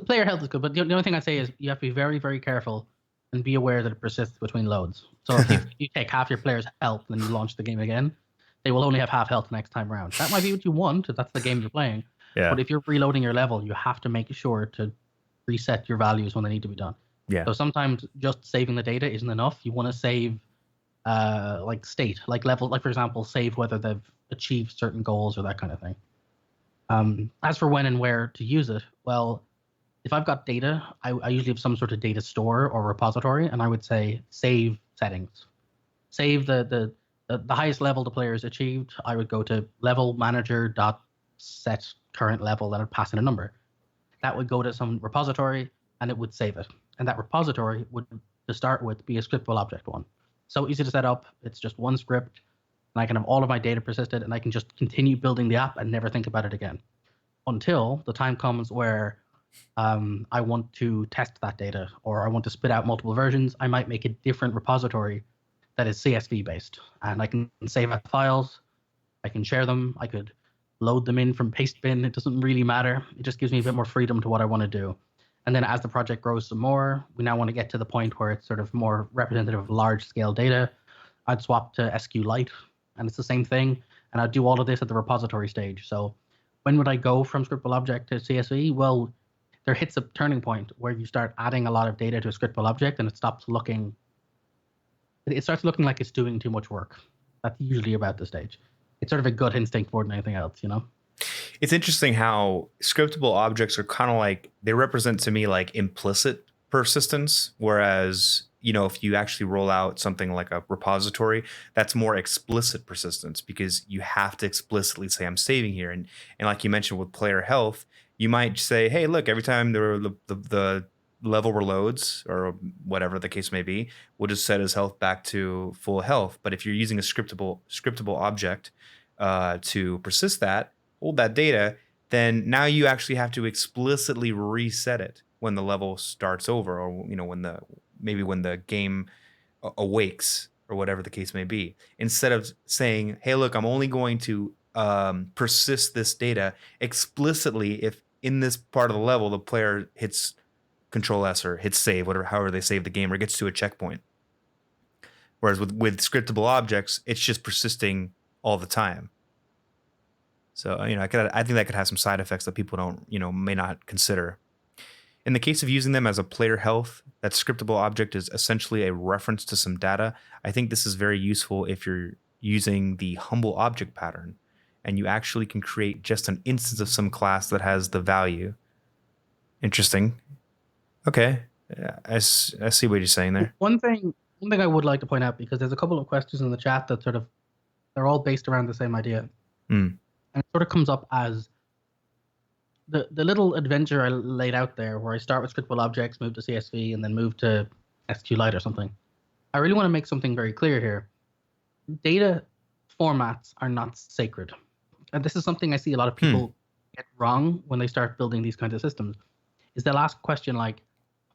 [SPEAKER 2] player health is good, but the only thing I'd say is you have to be very, very careful and be aware that it persists between loads. So if you take half your player's health and then you launch the game again, they will only have half health next time around. That might be what you want if that's the game you're playing.
[SPEAKER 1] Yeah.
[SPEAKER 2] But if you're reloading your level, you have to make sure to reset your values when they need to be done.
[SPEAKER 1] Yeah.
[SPEAKER 2] So sometimes just saving the data isn't enough. You want to save like state, like level, like for example, save whether they've achieved certain goals or that kind of thing. As for when and where to use it, well, if I've got data, I usually have some sort of data store or repository, and I would say save settings. Save the highest level the player has achieved. I would go to level manager dot set current level, then I'd pass in a number. That would go to some repository and it would save it. And that repository would, to start with, be a scriptable object one. So easy to set up. It's just one script, and I can have all of my data persisted, and I can just continue building the app and never think about it again until the time comes where I want to test that data, or I want to spit out multiple versions. I might make a different repository that is CSV based, and I can save out files. I can share them. I could load them in from Pastebin. It doesn't really matter. It just gives me a bit more freedom to what I want to do. And then as the project grows some more, we now want to get to the point where it's sort of more representative of large scale data. I'd swap to SQLite, and it's the same thing. And I'd do all of this at the repository stage. So when would I go from scriptable object to CSV? Well, there hits a turning point where you start adding a lot of data to a scriptable object, and it starts looking like it's doing too much work. That's usually about the stage. It's sort of a gut instinct more than anything else, you know?
[SPEAKER 1] It's interesting how scriptable objects are kind of like, they represent to me like implicit persistence, whereas, you know, if you actually roll out something like a repository, that's more explicit persistence, because you have to explicitly say, I'm saving here. And like you mentioned with player health, you might say, hey, look, every time the level reloads or whatever the case may be, we'll just set his health back to full health. But if you're using a scriptable object to persist that, hold that data, then now you actually have to explicitly reset it when the level starts over, or, you know, when the game awakes, or whatever the case may be. Instead of saying, hey, look, I'm only going to persist this data explicitly if in this part of the level the player hits Control S or hits save, whatever, however they save the game, or gets to a checkpoint. Whereas with scriptable objects, it's just persisting all the time. So, you know, I think that could have some side effects that people don't, you know, may not consider. In the case of using them as a player health, that scriptable object is essentially a reference to some data. I think this is very useful if you're using the humble object pattern and you actually can create just an instance of some class that has the value. Interesting. Okay. I see what you're saying there.
[SPEAKER 2] One thing I would like to point out, because there's a couple of questions in the chat that sort of, they're all based around the same idea. And it sort of comes up as the little adventure I laid out there, where I start with scriptable objects, move to CSV, and then move to SQLite or something. I really want to make something very clear here. Data formats are not sacred. And this is something I see a lot of people get wrong when they start building these kinds of systems, is they'll ask a question like,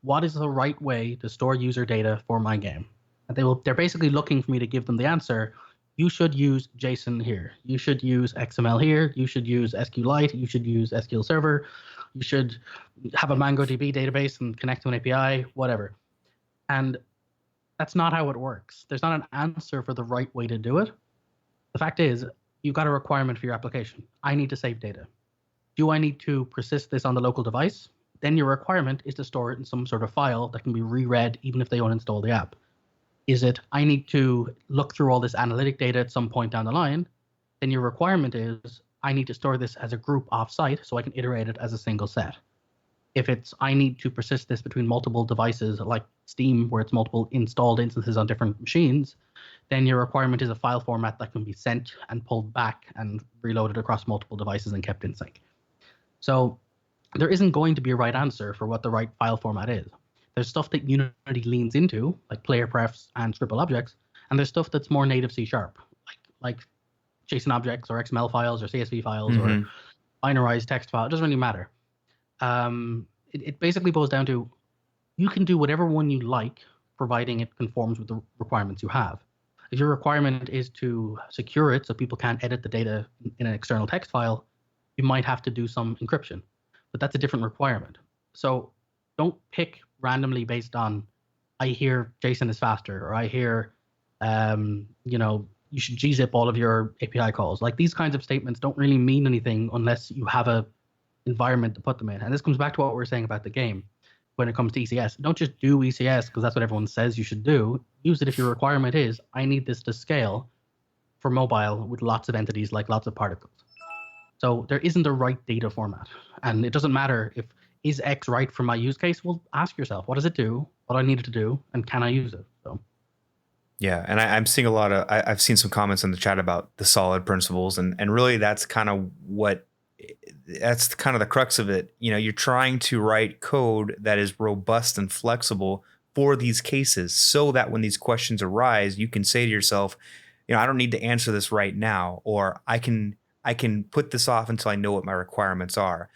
[SPEAKER 2] what is the right way to store user data for my game? And they're basically looking for me to give them the answer. You should use JSON here. You should use XML here. You should use SQLite. You should use SQL Server. You should have a MongoDB database and connect to an API, whatever. And that's not how it works. There's not an answer for the right way to do it. The fact is, you've got a requirement for your application. I need to save data. Do I need to persist this on the local device? Then your requirement is to store it in some sort of file that can be reread even if they uninstall the app. Is it, I need to look through all this analytic data at some point down the line? Then your requirement is, I need to store this as a group offsite so I can iterate it as a single set. If it's, I need to persist this between multiple devices like Steam, where it's multiple installed instances on different machines, then your requirement is a file format that can be sent and pulled back and reloaded across multiple devices and kept in sync. So there isn't going to be a right answer for what the right file format is. There's stuff that Unity leans into, like player prefs and scriptable objects, and there's stuff that's more native C#, like JSON objects or XML files or CSV files or binarized text file. It doesn't really matter. It basically boils down to, you can do whatever one you like, providing it conforms with the requirements you have. If your requirement is to secure it so people can't edit the data in an external text file, you might have to do some encryption, but that's a different requirement. So don't pick randomly based on, I hear JSON is faster, or I hear, you should gzip all of your API calls. Like, these kinds of statements don't really mean anything unless you have a environment to put them in. And this comes back to what we were saying about the game when it comes to ECS. Don't just do ECS because that's what everyone says you should do. Use it if your requirement is, I need this to scale for mobile with lots of entities, like lots of particles. So there isn't a right data format. And it doesn't matter if, is X right for my use case? Well, ask yourself, what does it do? What do I need it to do? And can I use it? So.
[SPEAKER 1] Yeah, and I'm seeing a lot of, I've seen some comments in the chat about the solid principles, and really that's kind of the crux of it. You're trying to write code that is robust and flexible for these cases, so that when these questions arise, you can say to yourself, I don't need to answer this right now, or I can put this off until I know what my requirements are.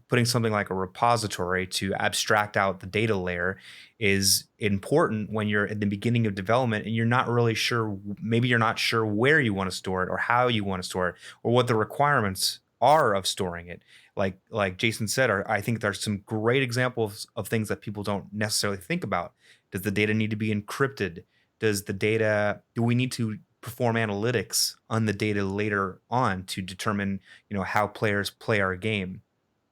[SPEAKER 1] Putting something like a repository to abstract out the data layer is important when you're at the beginning of development and you're not really sure, maybe you're not sure where you want to store it or how you want to store it or what the requirements are of storing it. Like Jason said, I think there's some great examples of things that people don't necessarily think about. Does the data need to be encrypted? Do we need to perform analytics on the data later on to determine, how players play our game?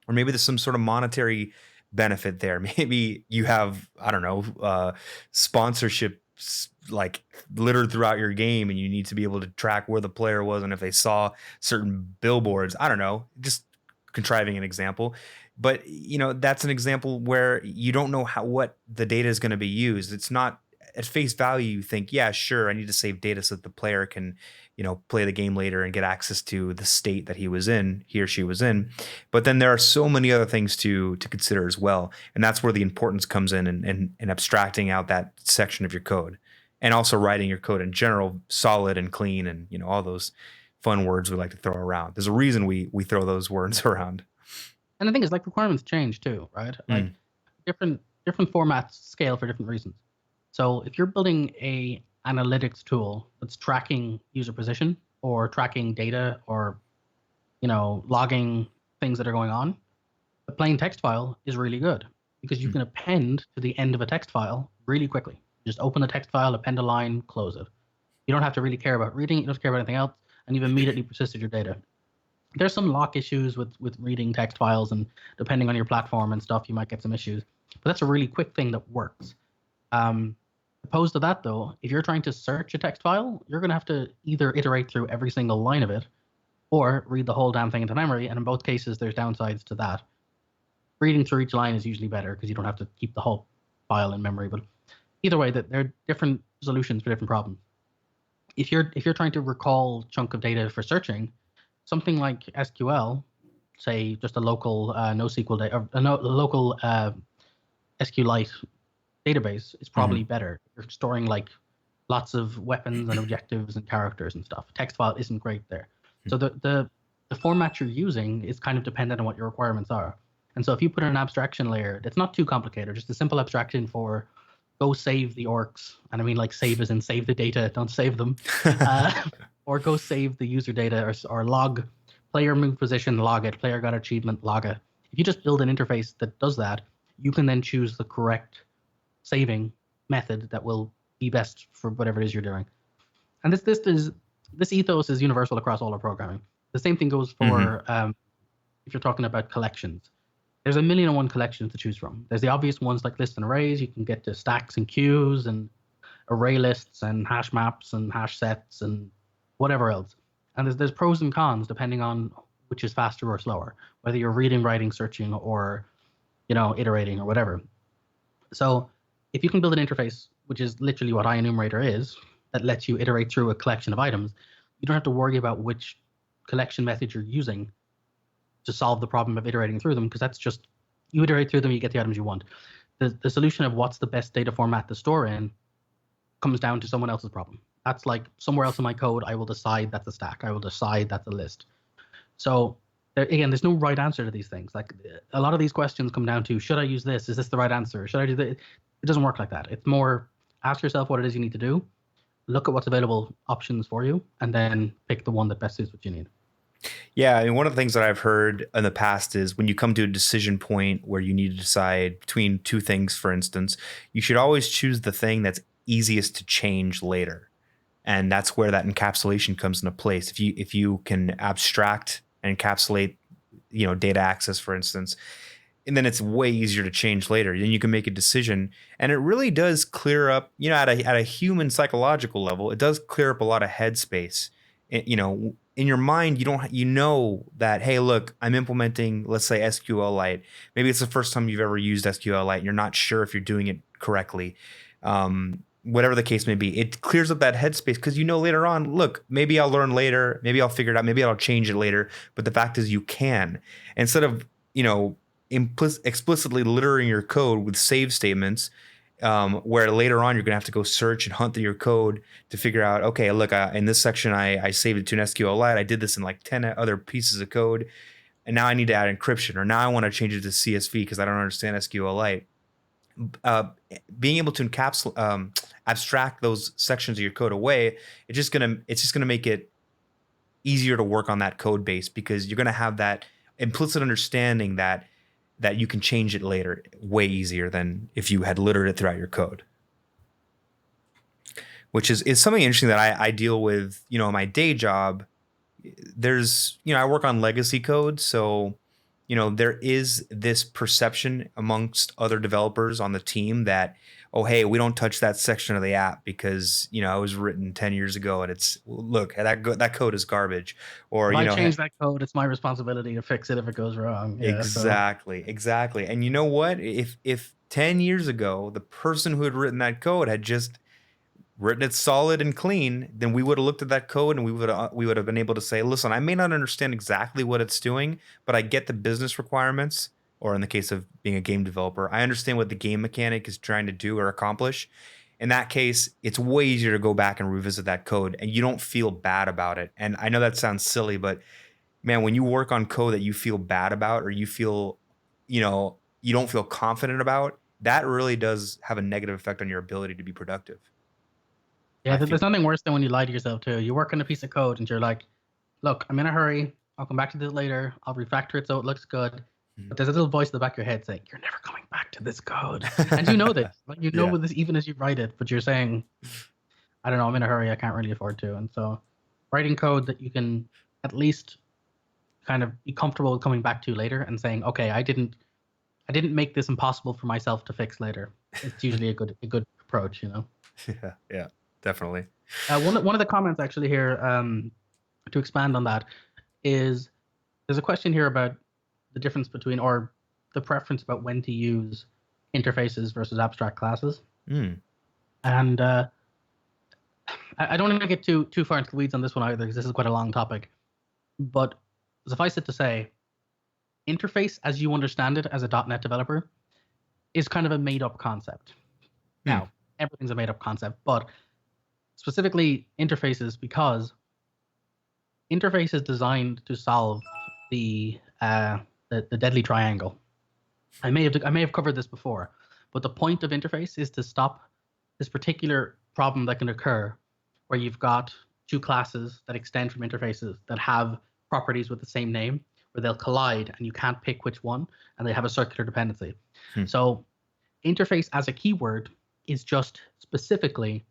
[SPEAKER 1] Or maybe there's some sort of monetary benefit there. Maybe you have, I don't know, sponsorships like littered throughout your game, and you need to be able to track where the player was and if they saw certain billboards. I don't know, just contriving an example. But that's an example where you don't know what the data is going to be used. It's not at face value. You think, yeah, sure, I need to save data so that the player can, play the game later and get access to the state that he or she was in. But then there are so many other things to consider as well. And that's where the importance comes in abstracting out that section of your code, and also writing your code in general solid and clean, and all those fun words we like to throw around. There's a reason we throw those words around.
[SPEAKER 2] And the thing is, like, requirements change too, right? Like different formats scale for different reasons. So if you're building a analytics tool that's tracking user position or tracking data or, logging things that are going on, a plain text file is really good because you can append to the end of a text file really quickly. Just open the text file, append a line, close it. You don't have to really care about reading. You don't have to care about anything else, and you've immediately persisted your data. There's some lock issues with reading text files, and depending on your platform and stuff, you might get some issues. But that's a really quick thing that works. Opposed to that, though, if you're trying to search a text file, you're going to have to either iterate through every single line of it or read the whole damn thing into memory. And in both cases, there's downsides to that. Reading through each line is usually better because you don't have to keep the whole file in memory. But either way, that there are different solutions for different problems. If you're trying to recall a chunk of data for searching, something like SQL, say just a local NoSQL data, or a local SQLite database is probably better. You're storing like lots of weapons and objectives and characters and stuff. Text file isn't great there. So the format you're using is kind of dependent on what your requirements are. And so if you put in an abstraction layer that's not too complicated, just a simple abstraction for go save the orcs, and I mean like save as in save the data, don't save them, or go save the user data, or log player move position, log it, player got achievement, log it. If you just build an interface that does that, you can then choose the correct saving method that will be best for whatever it is you're doing. And this ethos is universal across all our programming. The same thing goes for if you're talking about collections. There's a million and one collections to choose from. There's the obvious ones like lists and arrays. You can get to stacks and queues and array lists and hash maps and hash sets and whatever else. And there's pros and cons depending on which is faster or slower, whether you're reading, writing, searching, or iterating or whatever. So if you can build an interface, which is literally what IEnumerator is, that lets you iterate through a collection of items, you don't have to worry about which collection method you're using to solve the problem of iterating through them, because that's just, you iterate through them, you get the items you want. The solution of what's the best data format to store in comes down to someone else's problem. That's like somewhere else in my code, I will decide that's a stack. I will decide that's a list. So again, there's no right answer to these things. Like a lot of these questions come down to, should I use this? Is this the right answer? Should I do this? It doesn't work like that. It's more, ask yourself what it is you need to do, look at what's available options for you, and then pick the one that best suits what you need.
[SPEAKER 1] Yeah, I mean, one of the things that I've heard in the past is when you come to a decision point where you need to decide between two things, for instance, you should always choose the thing that's easiest to change later. And that's where that encapsulation comes into place. If you can abstract and encapsulate, data access, for instance, and then it's way easier to change later. Then you can make a decision, and it really does clear up, at a human psychological level, it does clear up a lot of headspace. In your mind, you know that, hey, look, I'm implementing, let's say, SQLite. Maybe it's the first time you've ever used SQLite, and you're not sure if you're doing it correctly. Whatever the case may be, it clears up that headspace because later on, look, maybe I'll learn later, maybe I'll figure it out, maybe I'll change it later. But the fact is, you can, instead of explicitly littering your code with save statements, where later on you're gonna have to go search and hunt through your code to figure out, okay, look, in this section I saved it to an SQLite. I did this in like 10 other pieces of code, and now I need to add encryption, or now I want to change it to CSV because I don't understand SQLite. Being able to abstract those sections of your code away, it's just gonna make it easier to work on that code base, because you're gonna have that implicit understanding that you can change it later way easier than if you had littered it throughout your code. Which is something interesting that I deal with, in my day job. There's, I work on legacy code, so there is this perception amongst other developers on the team that, oh, hey, we don't touch that section of the app because, it was written 10 years ago and look, that code is garbage. Or,
[SPEAKER 2] if I change that code, it's my responsibility to fix it if it goes wrong. Yeah,
[SPEAKER 1] exactly. And you know what? If 10 years ago, the person who had written that code had just written it solid and clean, then we would have looked at that code and we would have been able to say, listen, I may not understand exactly what it's doing, but I get the business requirements. Or in the case of being a game developer, I understand what the game mechanic is trying to do or accomplish. In that case, it's way easier to go back and revisit that code, and you don't feel bad about it. And I know that sounds silly, but man, when you work on code that you feel bad about, or you feel, you don't feel confident about, that really does have a negative effect on your ability to be productive.
[SPEAKER 2] Yeah, there's nothing worse than when you lie to yourself too. You work on a piece of code and you're like, look, I'm in a hurry. I'll come back to this later. I'll refactor it so it looks good. But there's a little voice in the back of your head saying, you're never coming back to this code. And you know this. Like, with this even as you write it, but you're saying, I don't know, I'm in a hurry. I can't really afford to. And so writing code that you can at least kind of be comfortable with coming back to later and saying, okay, I didn't make this impossible for myself to fix later. It's usually a good approach,
[SPEAKER 1] Yeah, definitely.
[SPEAKER 2] One of the comments actually here, to expand on that, is there's a question here about the difference between, or the preference about when to use interfaces versus abstract classes. And I don't want to get too far into the weeds on this one either, because this is quite a long topic. But suffice it to say, interface as you understand it as a .NET developer is kind of a made-up concept. Now, everything's a made-up concept, but specifically interfaces, because interface is designed to solve the deadly triangle. I may have covered this before, but the point of interface is to stop this particular problem that can occur where you've got two classes that extend from interfaces that have properties with the same name, where they'll collide and you can't pick which one, and they have a circular dependency. So interface as a keyword is just specifically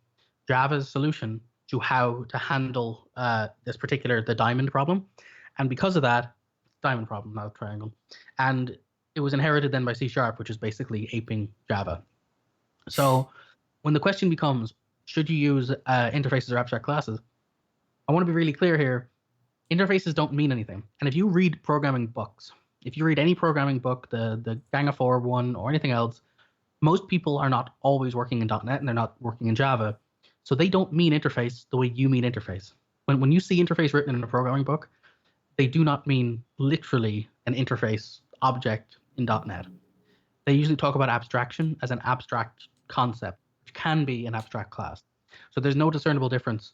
[SPEAKER 2] Java's solution to how to handle the diamond problem. And because of that, diamond problem, not a triangle. And it was inherited then by C#, which is basically aping Java. So when the question becomes, should you use interfaces or abstract classes? I want to be really clear here. Interfaces don't mean anything. And if you read programming books, if you read any programming book, the Gang of Four one or anything else, most people are not always working in .NET and they're not working in Java. So they don't mean interface the way you mean interface. When you see interface written in a programming book, they do not mean literally an interface object in .NET. They usually talk about abstraction as an abstract concept, which can be an abstract class. So there's no discernible difference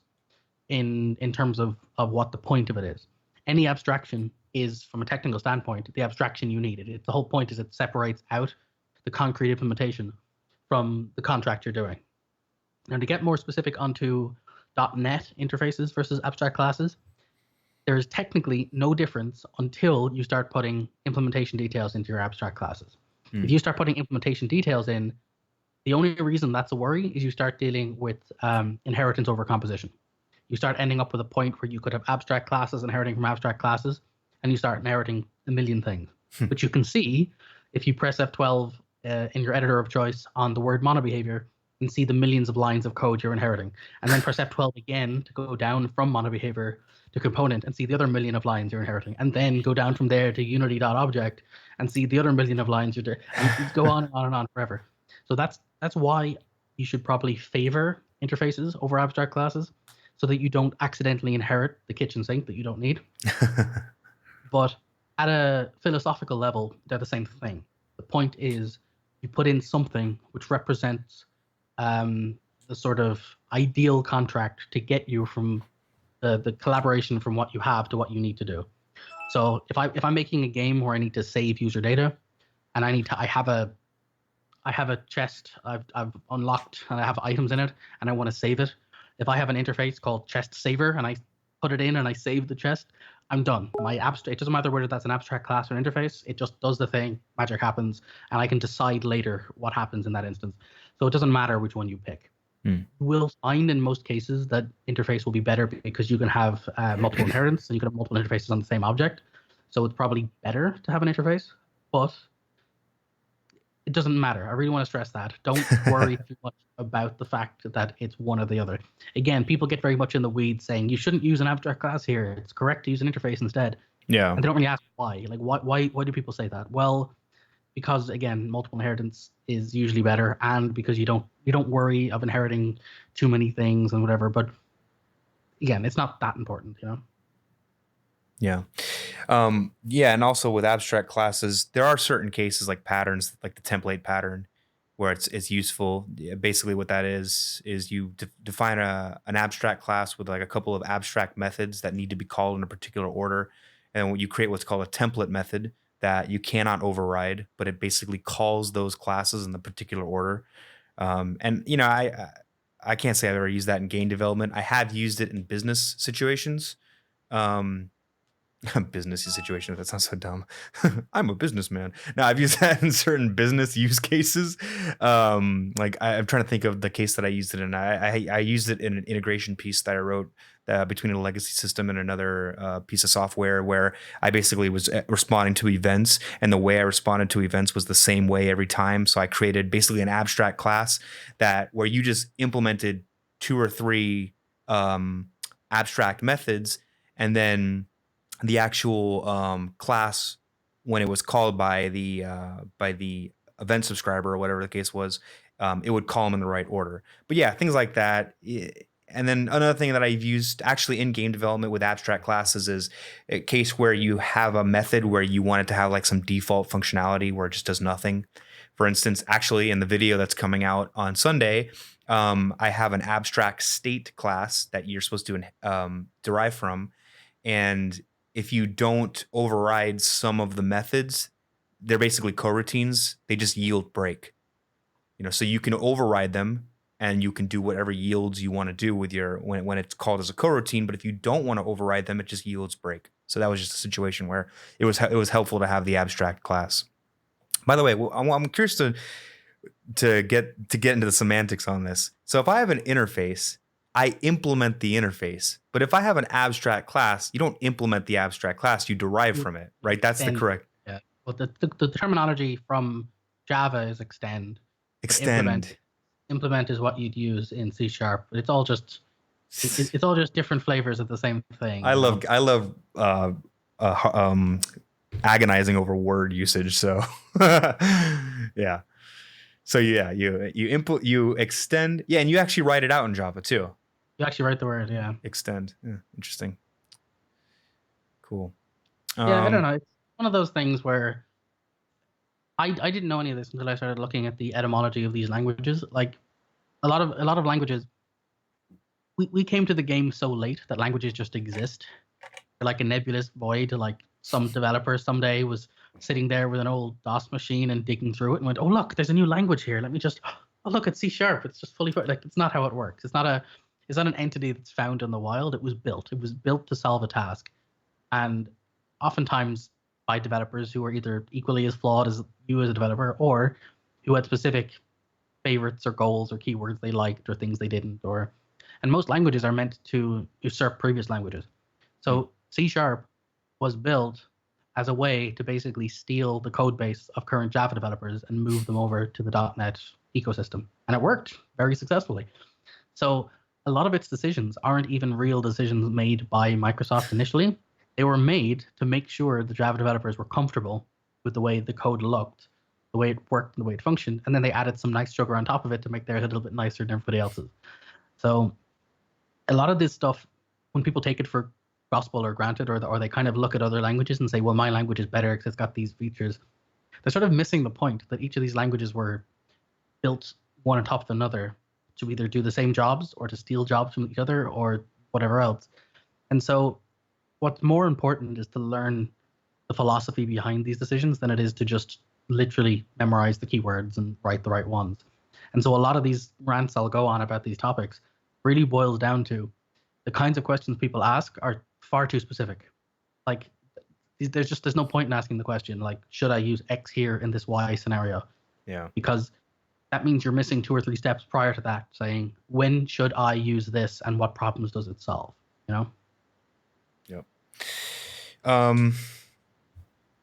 [SPEAKER 2] in terms of what the point of it is. Any abstraction is, from a technical standpoint, the abstraction you need. The whole point is it separates out the concrete implementation from the contract you're doing. Now, to get more specific onto .NET interfaces versus abstract classes, there is technically no difference until you start putting implementation details into your abstract classes. If you start putting implementation details in, the only reason that's a worry is you start dealing with inheritance over composition. You start ending up with a point where you could have abstract classes inheriting from abstract classes, and you start inheriting a million things. But you can see, if you press F12 in your editor of choice on the word monobehavior, you can see the millions of lines of code you're inheriting. And then press F12 again to go down from monobehavior to component and see the other million of lines you're inheriting. And then go down from there to unity.object and see the other million of lines you're doing. And go on and on and on forever. So that's why you should probably favor interfaces over abstract classes, so that you don't accidentally inherit the kitchen sink that you don't need. But at a philosophical level, they're the same thing. The point is you put in something which represents the sort of ideal contract to get you from the collaboration from what you have to what you need to do. So if I'm making a game where I need to save user data, and I have a chest I've unlocked and I have items in it and I want to save it. If I have an interface called chest saver and I put it in and I save the chest, I'm done. It doesn't matter whether that's an abstract class or an interface. It just does the thing, magic happens, and I can decide later what happens in that instance. So it doesn't matter which one you pick. You will find in most cases that interface will be better because you can have multiple inheritance and you can have multiple interfaces on the same object. So it's probably better to have an interface, but it doesn't matter. I really want to stress that. Don't worry too much about the fact that it's one or the other. Again, people get very much in the weeds saying you shouldn't use an abstract class here. It's correct to use an interface instead.
[SPEAKER 1] Yeah.
[SPEAKER 2] And they don't really ask why. Like, why do people say that? Well, because again, multiple inheritance is usually better, and because you don't worry of inheriting too many things and whatever. But again, it's not that important, you know.
[SPEAKER 1] Yeah. Yeah. And also with abstract classes, there are certain cases like patterns, like the template pattern, where it's useful. Basically what that is you define an abstract class with like a couple of abstract methods that need to be called in a particular order. And you create what's called a template method that you cannot override, but it basically calls those classes in the particular order. And you know, I can't say I've ever used that in game development. I have used it in business situations. Businessy situation. That sounds so dumb. I'm a businessman. No, I've used that in certain business use cases. Like I'm trying to think of the case that I used it in. I used it in an integration piece that I wrote between a legacy system and another piece of software, where I basically was responding to events, and the way I responded to events was the same way every time. So I created basically an abstract class where you just implemented 2 or 3 abstract methods, and then the actual class, when it was called by the event subscriber or whatever the case was, it would call them in the right order. But yeah, things like that. And then another thing that I've used actually in game development with abstract classes is a case where you have a method where you want it to have like some default functionality where it just does nothing. For instance, actually in the video that's coming out on Sunday, I have an abstract state class that you're supposed to derive from. And if you don't override some of the methods, they're basically coroutines. They just yield break. You know, so you can override them and you can do whatever yields you want to do with your when it's called as a coroutine. But if you don't want to override them, it just yields break. So that was just a situation where it was helpful to have the abstract class. By the way, I'm curious to get into the semantics on this. So if I have an interface, I implement the interface. But if I have an abstract class, you don't implement the abstract class, you derive from it, right? That's the correct.
[SPEAKER 2] Yeah. Well, the terminology from Java is extend.
[SPEAKER 1] Extend.
[SPEAKER 2] implement is what you'd use in C#, but it's all just it's all just different flavors of the same thing.
[SPEAKER 1] I love agonizing over word usage. So yeah. So yeah, you extend. Yeah, and you actually write it out in Java too.
[SPEAKER 2] You actually write the word, yeah.
[SPEAKER 1] Extend. Yeah, interesting. Cool.
[SPEAKER 2] Yeah, I don't know. It's one of those things where I didn't know any of this until I started looking at the etymology of these languages. Like a lot of languages, we came to the game so late that languages just exist. They're like a nebulous void. Like some developer someday was sitting there with an old DOS machine and digging through it and went, "Oh look, there's a new language here. Let me just oh look, it's C#. It's just fully like it's not how it works. It's not an entity that's found in the wild. It was built. It was built to solve a task, and oftentimes by developers who are either equally as flawed as you as a developer or who had specific favorites or goals or keywords they liked or things they didn't, and most languages are meant to usurp previous languages. So C# was built as a way to basically steal the code base of current Java developers and move them over to the .NET ecosystem. And it worked very successfully. So a lot of its decisions aren't even real decisions made by Microsoft initially. They were made to make sure the Java developers were comfortable with the way the code looked, the way it worked, and the way it functioned. And then they added some nice sugar on top of it to make theirs a little bit nicer than everybody else's. So a lot of this stuff, when people take it for gospel or granted, or they kind of look at other languages and say, well, my language is better because it's got these features, they're sort of missing the point that each of these languages were built one on top of another to either do the same jobs or to steal jobs from each other or whatever else. And so what's more important is to learn the philosophy behind these decisions than it is to just literally memorize the keywords and write the right ones. And so a lot of these rants I'll go on about these topics really boils down to the kinds of questions people ask are far too specific. Like there's no point in asking the question like, should I use X here in this Y scenario?
[SPEAKER 1] Yeah.
[SPEAKER 2] Because that means you're missing 2 or 3 steps prior to that, saying, when should I use this and what problems does it solve? You know?
[SPEAKER 1] Yep.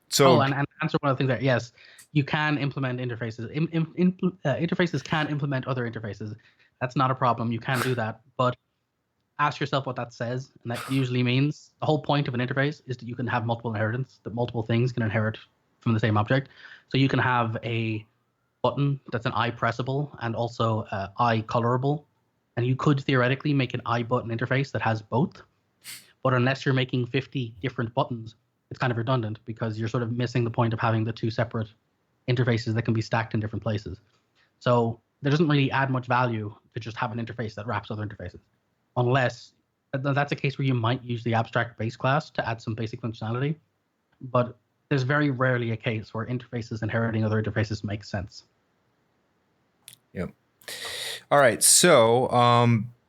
[SPEAKER 1] So
[SPEAKER 2] and answer one of the things there. Yes, you can implement interfaces. Interfaces can implement other interfaces. That's not a problem. You can do that, but ask yourself what that says, and that usually means the whole point of an interface is that you can have multiple inheritance, that multiple things can inherit from the same object. So you can have a button that's an I pressable and also I colorable, and you could theoretically make an I button interface that has both. But unless you're making 50 different buttons, it's kind of redundant because you're sort of missing the point of having the 2 separate interfaces that can be stacked in different places. So there doesn't really add much value to just have an interface that wraps other interfaces, unless that's a case where you might use the abstract base class to add some basic functionality. But there's very rarely a case where interfaces inheriting other interfaces makes sense.
[SPEAKER 1] Yep. All right. So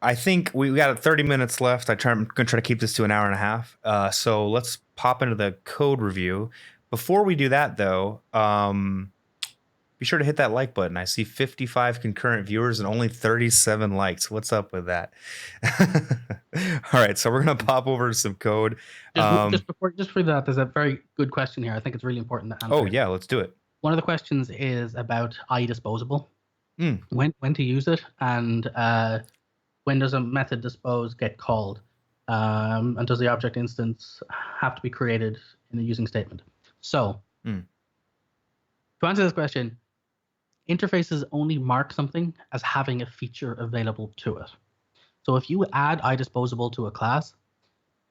[SPEAKER 1] I think we got 30 minutes left. I'm going to try to keep this to an hour and a half. So let's pop into the code review. Before we do that, though, be sure to hit that like button. I see 55 concurrent viewers and only 37 likes. What's up with that? All right. So we're going to pop over to some code.
[SPEAKER 2] Just before that, there's a very good question here. I think it's really important to answer.
[SPEAKER 1] Oh, yeah. Let's do it.
[SPEAKER 2] One of the questions is about IEdisposable. When to use it, and when does a method dispose get called, and does the object instance have to be created in the using statement? So to answer this question, interfaces only mark something as having a feature available to it. So if you add IDisposable to a class,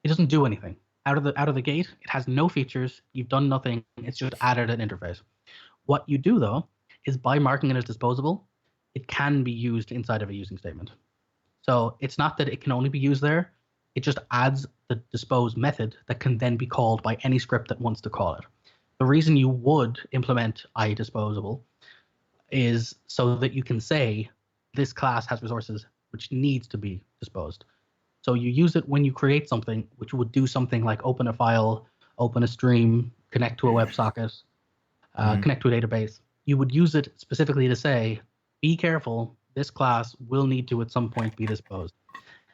[SPEAKER 2] it doesn't do anything. Out of the gate, it has no features. You've done nothing. It's just added an interface. What you do, though, is by marking it as disposable, it can be used inside of a using statement. So it's not that it can only be used there. It just adds the dispose method that can then be called by any script that wants to call it. The reason you would implement IEdisposable is so that you can say this class has resources which needs to be disposed. So you use it when you create something which would do something like open a file, open a stream, connect to a WebSocket, connect to a database. You would use it specifically to say, be careful, this class will need to at some point be disposed.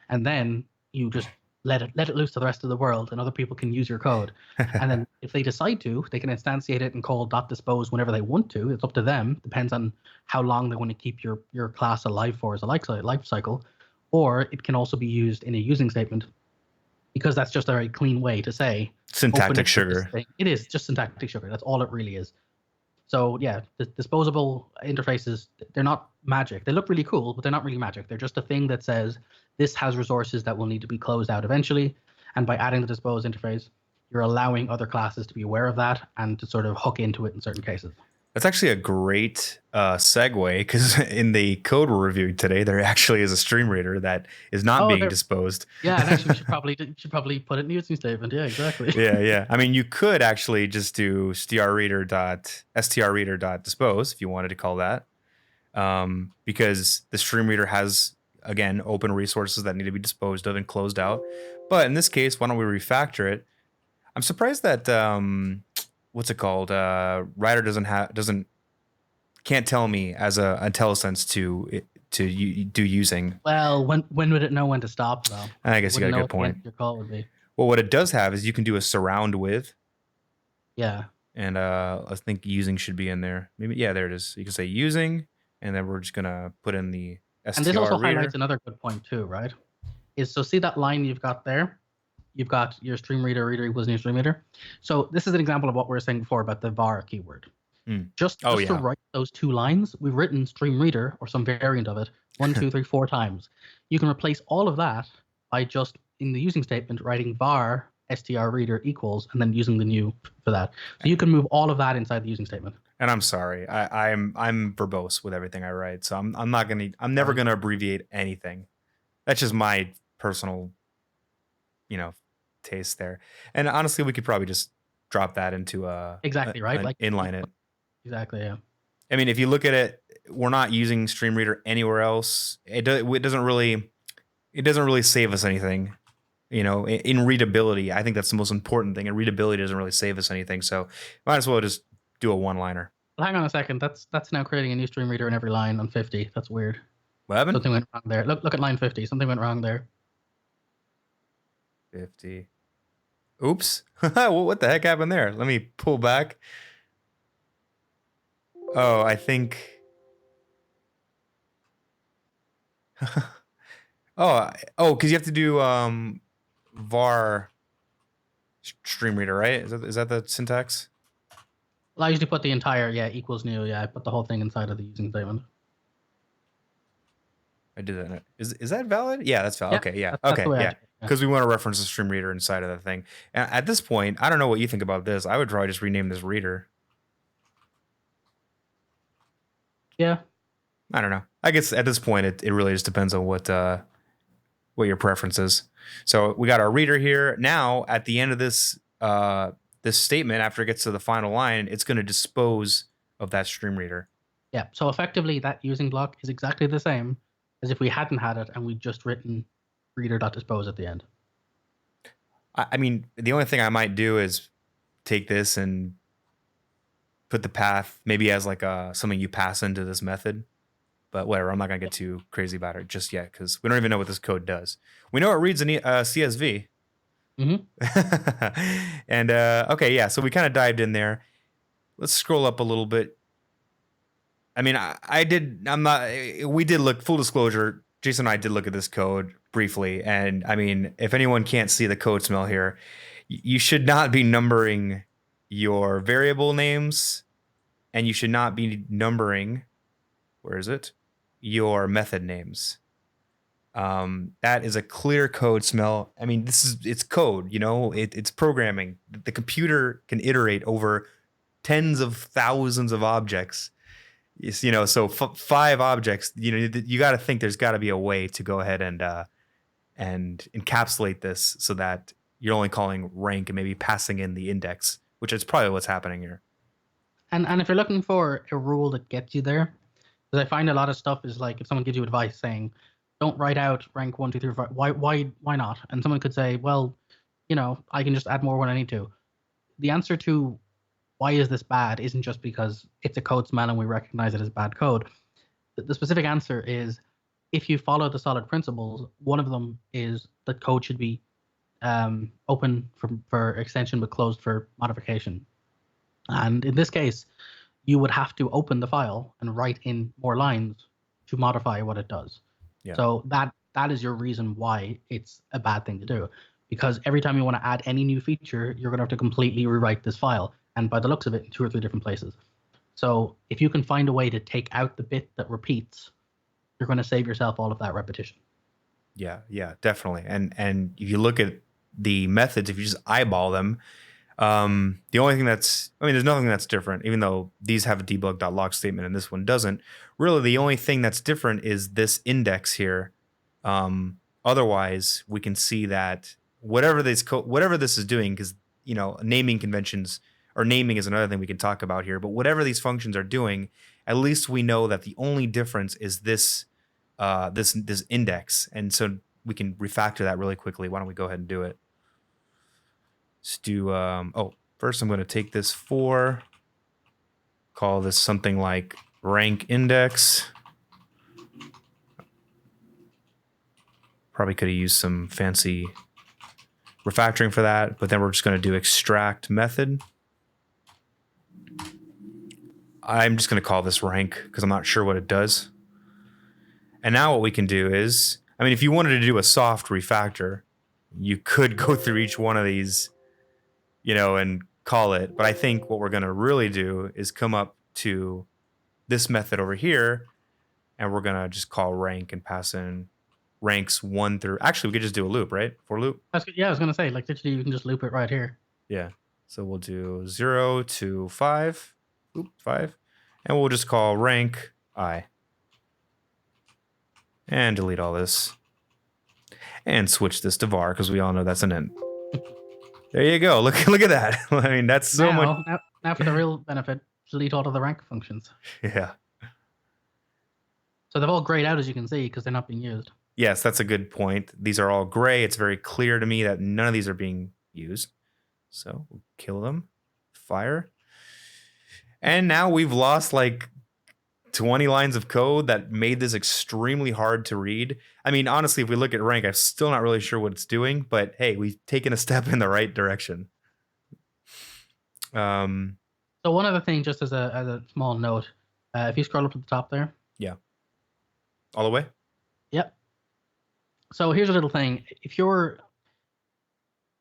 [SPEAKER 2] And then you just let it loose to the rest of the world, and other people can use your code. And then if they decide to, they can instantiate it and call .dispose whenever they want to. It's up to them. Depends on how long they want to keep your class alive for as a life cycle. Or it can also be used in a using statement, because that's just a very clean way to say
[SPEAKER 1] Syntactic sugar.
[SPEAKER 2] It is just syntactic sugar. That's all it really is. So yeah, the disposable interfaces, they're not magic. They look really cool, but they're not really magic. They're just a thing that says this has resources that will need to be closed out eventually. And by adding the dispose interface, you're allowing other classes to be aware of that and to sort of hook into it in certain cases.
[SPEAKER 1] That's actually a great segue, because in the code we're reviewing today, there actually is a stream reader that is not being disposed.
[SPEAKER 2] Yeah, and actually, we should probably put it in the using statement. Yeah, exactly.
[SPEAKER 1] Yeah. I mean, you could actually just do strreader.dispose if you wanted to call that, because the stream reader has, again, open resources that need to be disposed of and closed out. But in this case, why don't we refactor it? I'm surprised that what's it called? Writer can't tell me as a IntelliSense to do using.
[SPEAKER 2] Well, when would it know when to stop though?
[SPEAKER 1] I guess you got a good point.
[SPEAKER 2] Your call would be.
[SPEAKER 1] Well, what it does have is you can do a surround with.
[SPEAKER 2] Yeah.
[SPEAKER 1] And I think using should be in there. Maybe, yeah, there it is. You can say using, and then we're just gonna put in the str.
[SPEAKER 2] And this also highlights another good point too, right? So see that line you've got there? You've got your stream reader equals new stream reader. So this is an example of what we were saying before about the var keyword. Just to write those two lines, we've written stream reader or some variant of it 1, 2, 3, 4 times. You can replace all of that by just in the using statement writing var str reader equals and then using the new for that. So you can move all of that inside the using statement.
[SPEAKER 1] And I'm sorry, I'm verbose with everything I write, so I'm never gonna abbreviate anything. That's just my personal, taste there. And honestly, we could probably just drop that into right, inline it.
[SPEAKER 2] Exactly, yeah.
[SPEAKER 1] I mean, if you look at it, we're not using stream reader anywhere else. It doesn't really save us anything. In readability, I think that's the most important thing. And readability doesn't really save us anything. So might as well just do a one-liner.
[SPEAKER 2] Well, hang on a second. That's now creating a new stream reader in every line on 50. That's weird.
[SPEAKER 1] What happened?
[SPEAKER 2] Something went wrong there. Look at line 50. Something went wrong there.
[SPEAKER 1] 50. Oops. What the heck happened there? Let me pull back. Oh, I think. Because you have to do var stream reader, right? Is that the syntax?
[SPEAKER 2] Well, I usually put the entire equals new. Yeah, I put the whole thing inside of the using statement.
[SPEAKER 1] I did that. Is that valid? Yeah, that's valid.
[SPEAKER 2] Yeah,
[SPEAKER 1] okay, yeah.
[SPEAKER 2] That's
[SPEAKER 1] Okay, yeah. Because we want to reference the stream reader inside of that thing. And at this point, I don't know what you think about this. I would probably just rename this reader.
[SPEAKER 2] Yeah.
[SPEAKER 1] I don't know. I guess at this point, it really just depends on what your preference is. So we got our reader here. Now, at the end of this this statement, after it gets to the final line, it's going to dispose of that stream reader.
[SPEAKER 2] Yeah. So effectively, that using block is exactly the same as if we hadn't had it and we just written reader.dispose at the end.
[SPEAKER 1] I mean, the only thing I might do is take this and put the path maybe as like something you pass into this method. But whatever, I'm not going to get too crazy about it just yet because we don't even know what this code does. We know it reads an CSV.
[SPEAKER 2] Mm-hmm.
[SPEAKER 1] And okay, yeah, so we kind of dived in there. Let's scroll up a little bit. I mean, we did look, full disclosure, Jason and I did look at this code briefly. And I mean, if anyone can't see the code smell here, you should not be numbering your variable names and you should not be numbering, where is it? Your method names. That is a clear code smell. I mean, it's code, it's programming. The computer can iterate over tens of thousands of objects. So 5 objects, you got to think there's got to be a way to go ahead and encapsulate this so that you're only calling rank and maybe passing in the index, which is probably what's happening here. And
[SPEAKER 2] if you're looking for a rule that gets you there, because I find a lot of stuff is like if someone gives you advice saying, don't write out rank 1, 2, 3, 4, 5. Why not? And someone could say, well, I can just add more when I need to. The answer to why is this bad isn't just because it's a code smell and we recognize it as bad code. The specific answer is if you follow the solid principles, one of them is that code should be open for extension but closed for modification. And in this case, you would have to open the file and write in more lines to modify what it does.
[SPEAKER 1] Yeah.
[SPEAKER 2] So that is your reason why it's a bad thing to do. Because every time you want to add any new feature, you're going to have to completely rewrite this file. And by the looks of it, in 2 or 3 different places. So if you can find a way to take out the bit that repeats, you're going to save yourself all of that repetition.
[SPEAKER 1] Yeah, definitely. And if you look at the methods, if you just eyeball them, the only thing there's nothing that's different, even though these have a debug.log statement and this one doesn't. Really, the only thing that's different is this index here. Otherwise, we can see that whatever this is doing, because naming conventions or naming is another thing we can talk about here. But whatever these functions are doing, at least we know that the only difference is this this index, and so we can refactor that really quickly. Why don't we go ahead and do it? Let's do. First I'm going to take this call this something like rank index. Probably could have used some fancy refactoring for that, but then we're just going to do extract method. I'm just going to call this rank because I'm not sure what it does. And now what we can do is, if you wanted to do a soft refactor, you could go through each one of these, and call it. But I think what we're going to really do is come up to this method over here, and we're going to just call rank and pass in ranks 1 through. Actually, we could just do a loop, right? For loop.
[SPEAKER 2] Yeah, I was going to say, like, literally, you can just loop it right here.
[SPEAKER 1] Yeah. So we'll do 0 to 5. 5. And we'll just call rank I. And delete all this. And switch this to var, because we all know that's an int. There you go. Look at that. That's so much.
[SPEAKER 2] Now for the real benefit, delete all of the rank functions.
[SPEAKER 1] Yeah.
[SPEAKER 2] So they're all grayed out, as you can see, because they're not being used.
[SPEAKER 1] Yes, that's a good point. These are all gray. It's very clear to me that none of these are being used. So we'll kill them. Fire. And now we've lost like 20 lines of code that made this extremely hard to read. Honestly, if we look at rank, I'm still not really sure what it's doing, but hey, we've taken a step in the right direction.
[SPEAKER 2] So one other thing, just as a small note, if you scroll up to the top there.
[SPEAKER 1] Yeah. All the way?
[SPEAKER 2] Yep. So here's a little thing.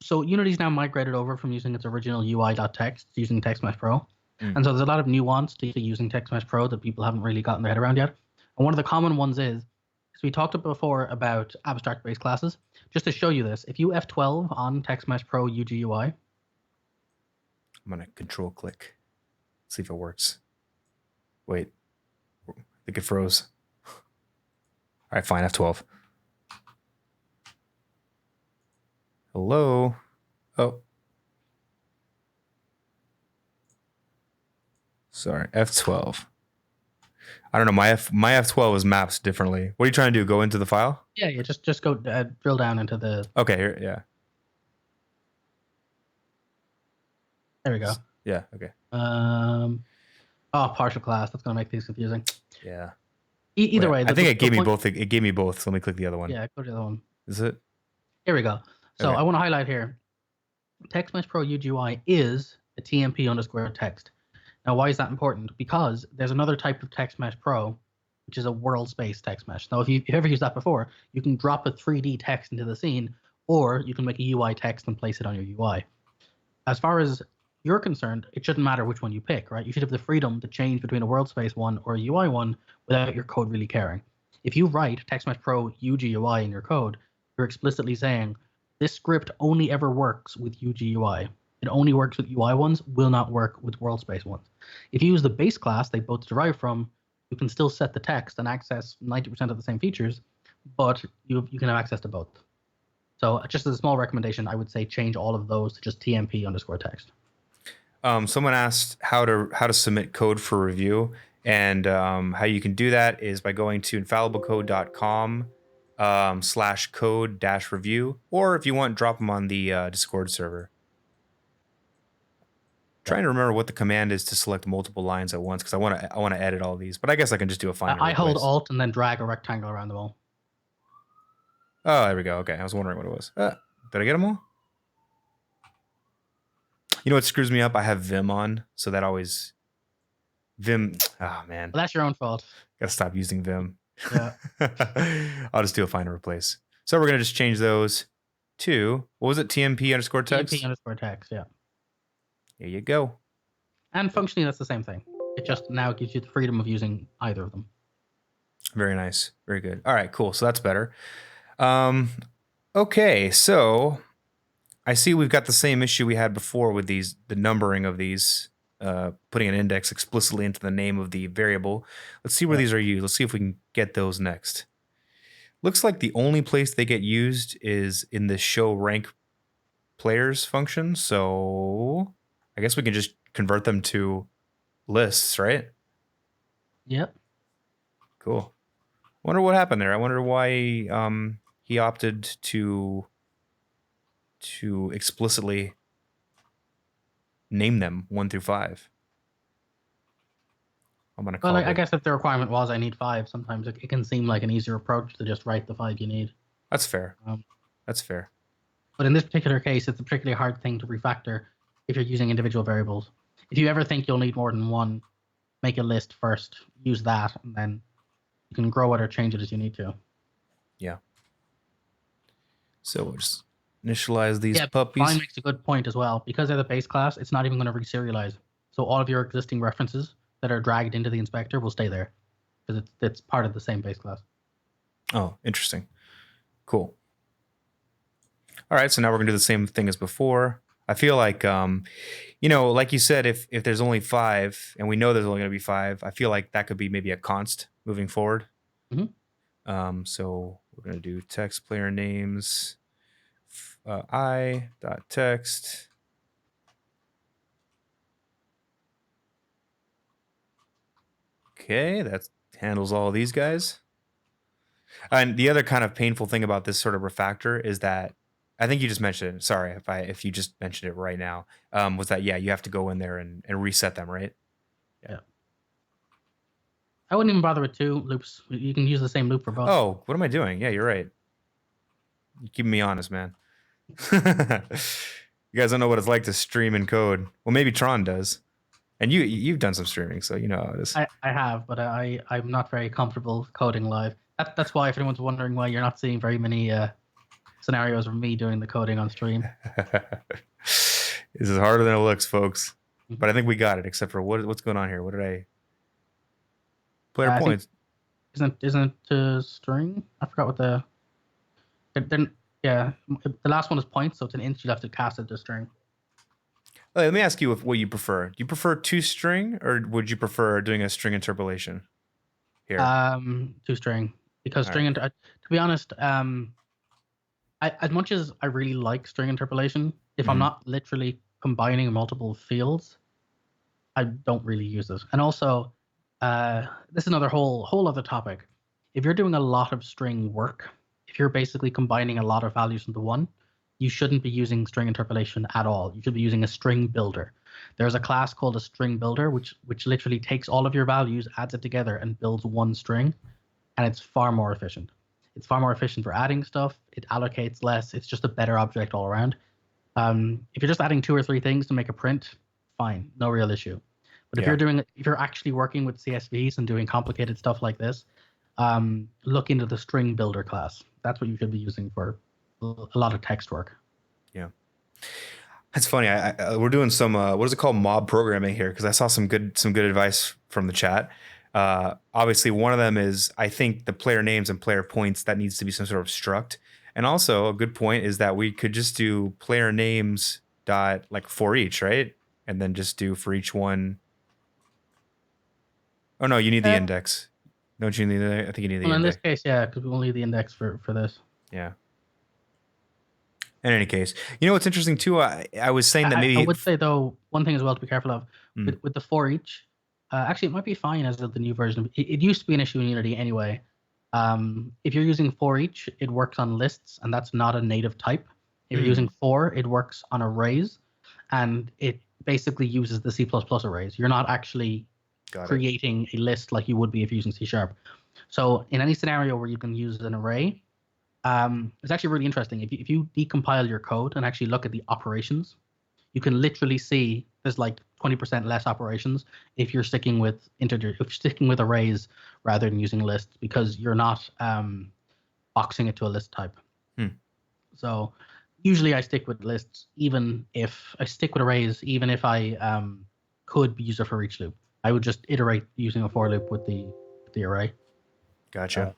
[SPEAKER 2] So Unity's now migrated over from using its original UI.text to using TextMesh Pro. And so there's a lot of nuance to using TextMesh Pro that people haven't really gotten their head around yet. And one of the common ones is, because we talked before about abstract-based classes, just to show you this, if you F12 on TextMesh Pro UGUI.
[SPEAKER 1] I'm going to control click. See if it works. Wait. I think it froze. All right, fine, F12. Hello? Oh. Sorry, F12. I don't know. My F12 is mapped differently. What are you trying to do? Go into the file?
[SPEAKER 2] Yeah. Just go drill down into the.
[SPEAKER 1] Okay. Here, yeah.
[SPEAKER 2] There we go.
[SPEAKER 1] Yeah. Okay.
[SPEAKER 2] Partial class. That's gonna make things confusing.
[SPEAKER 1] Yeah.
[SPEAKER 2] Either way.
[SPEAKER 1] I think it gave me both. It gave me both. So let me click the other one.
[SPEAKER 2] Yeah. Go to the other one.
[SPEAKER 1] Is it?
[SPEAKER 2] Here we go. So
[SPEAKER 1] Okay.
[SPEAKER 2] I want to highlight here. TextMesh Pro UGUI is a TMP_text. Now, why is that important? Because there's another type of TextMesh Pro, which is a world space text mesh. Now, if you've ever used that before, you can drop a 3D text into the scene, or you can make a UI text and place it on your UI. As far as you're concerned, it shouldn't matter which one you pick, right? You should have the freedom to change between a world space one or a UI one without your code really caring. If you write TextMesh Pro UGUI in your code, you're explicitly saying, this script only ever works with UGUI. It only works with UI ones, will not work with world space ones. If you use the base class they both derive from, you can still set the text and access 90% of the same features, but you can have access to both. So just as a small recommendation, I would say change all of those to just TMP_text.
[SPEAKER 1] Someone asked how to submit code for review, and how you can do that is by going to infalliblecode.com /code-review, or if you want, drop them on the Discord server. Trying to remember what the command is to select multiple lines at once, because I want to edit all these, but I guess I can just do a find.
[SPEAKER 2] I hold Alt and then drag a rectangle around them all.
[SPEAKER 1] Oh, there we go. Okay, I was wondering what it was. Did I get them all? You know what screws me up? I have Vim on, so that always Vim. Oh man,
[SPEAKER 2] Well, that's your own fault.
[SPEAKER 1] gotta stop using Vim.
[SPEAKER 2] Yeah.
[SPEAKER 1] I'll just do a find and replace. So we're gonna just change those to what was it? TMP underscore text.
[SPEAKER 2] TMP underscore text. Yeah.
[SPEAKER 1] There you go.
[SPEAKER 2] And functionally, that's the same thing. It just now gives you the freedom of using either of them.
[SPEAKER 1] Very nice. Very good. All right, cool. So that's better. Okay, so I see we've got the same issue we had before with the numbering of these, putting an index explicitly into the name of the variable. Let's see where these are used. Let's see if we can get those next. Looks like the only place they get used is in the show rank players function. So I guess we can just convert them to lists, right?
[SPEAKER 2] Yep.
[SPEAKER 1] Cool. Wonder what happened there. I wonder why he opted to explicitly name them 1 through 5. I'm gonna call
[SPEAKER 2] I guess if the requirement was I need 5, sometimes it can seem like an easier approach to just write the 5 you need.
[SPEAKER 1] That's fair. That's fair.
[SPEAKER 2] But in this particular case, it's a particularly hard thing to refactor if you're using individual variables. If you ever think you'll need more than one, make a list first, use that, and then you can grow it or change it as you need to.
[SPEAKER 1] Yeah. So we'll just initialize these puppies.
[SPEAKER 2] Find makes a good point as well. Because they're the base class, it's not even going to reserialize. So all of your existing references that are dragged into the inspector will stay there because it's part of the same base class.
[SPEAKER 1] Oh, interesting. Cool. All right, so now we're gonna do the same thing as before. I feel like, like you said, if there's only 5 and we know there's only gonna be 5, I feel like that could be maybe a const moving forward.
[SPEAKER 2] Mm-hmm.
[SPEAKER 1] So we're gonna do text player names, I.text. Okay, that handles all of these guys. And the other kind of painful thing about this sort of refactor is that I think you just mentioned it. Sorry if you just mentioned it right now. Was that you have to go in there and reset them, right?
[SPEAKER 2] Yeah. I wouldn't even bother with 2 loops. You can use the same loop for both.
[SPEAKER 1] Oh, what am I doing? Yeah, you're right. You're keeping me honest, man. You guys don't know what it's like to stream and code. Well, maybe Tron does. And you've done some streaming, so you know how it is.
[SPEAKER 2] I have, but I'm not very comfortable coding live. That's why if anyone's wondering why you're not seeing very many scenarios of me doing the coding on stream.
[SPEAKER 1] This is harder than it looks, folks. But I think we got it, except for what's going on here? What did I... Player points.
[SPEAKER 2] Isn't it a string? I forgot what the... Then the last one is points, so it's an int. You'll have to cast it to string.
[SPEAKER 1] Let me ask you what you prefer. Do you prefer toString, or would you prefer doing a string interpolation here?
[SPEAKER 2] toString, because string. To be honest, as much as I really like string interpolation, if I'm not literally combining multiple fields, I don't really use it. And also, this is another whole other topic. If you're doing a lot of string work, if you're basically combining a lot of values into one, you shouldn't be using string interpolation at all. You should be using a string builder. There's a class called a string builder, which literally takes all of your values, adds it together, and builds one string, and it's far more efficient. It's far more efficient for adding stuff. It allocates less. It's just a better object all around. If you're just adding 2 or 3 things to make a print, fine, no real issue. But if you're actually working with CSVs and doing complicated stuff like this, look into the string builder class. That's what you should be using for a lot of text work.
[SPEAKER 1] Yeah, that's funny. We're doing some what is it called, mob programming here, because I saw some good advice from the chat. Obviously, one of them is I think the player names and player points, that needs to be some sort of struct. And also a good point is that we could just do player names dot like for each, right? And then just do for each one. Oh no, you need the index. Don't you need the? I think you need the index.
[SPEAKER 2] In this case, yeah, because we will need the index for this.
[SPEAKER 1] Yeah. In any case, you know what's interesting too? I was saying that maybe
[SPEAKER 2] I would say though, one thing as well to be careful of with the for each. Actually, it might be fine as of the new version. It used to be an issue in Unity anyway. If you're using for each, it works on lists, and that's not a native type. If you're using for, it works on arrays, and it basically uses the C++ arrays. You're not actually creating a list like you would be if you're using C#. So in any scenario where you can use an array, It's actually really interesting. If you decompile your code and actually look at the operations, you can literally see there's like 20% less operations if you're sticking with arrays rather than using lists, because you're not boxing it to a list type. So usually I stick with lists, even if I stick with arrays, even if I could use a for each loop. I would just iterate using a for loop with the array.
[SPEAKER 1] Gotcha.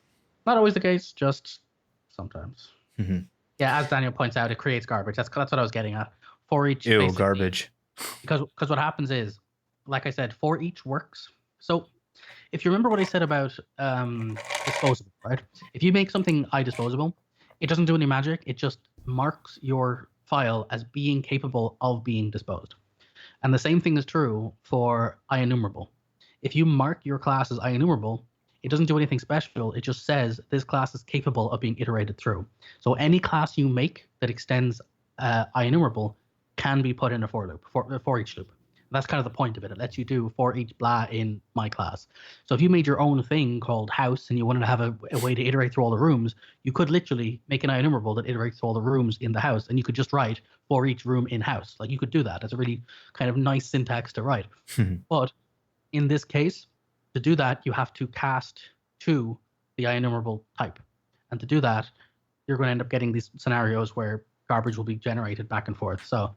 [SPEAKER 2] Not always the case, just sometimes.
[SPEAKER 1] Mm-hmm.
[SPEAKER 2] Yeah, as Daniel points out, it creates garbage. That's what I was getting at. For each,
[SPEAKER 1] Ew, garbage.
[SPEAKER 2] Because what happens is, like I said, for each works. So if you remember what I said about disposable, right? If you make something IDisposable, it doesn't do any magic. It just marks your file as being capable of being disposed. And the same thing is true for IEnumerable. If you mark your class as IEnumerable, it doesn't do anything special. It just says this class is capable of being iterated through. So any class you make that extends IEnumerable can be put in a for loop, for each loop. That's kind of the point of it. It lets you do for each blah in my class. So if you made your own thing called house and you wanted to have a way to iterate through all the rooms, you could literally make an IEnumerable that iterates through all the rooms in the house, and you could just write for each room in house. Like, you could do that. It's a really kind of nice syntax to write. But in this case, to do that, you have to cast to the IEnumerable type. And to do that, you're going to end up getting these scenarios where garbage will be generated back and forth. So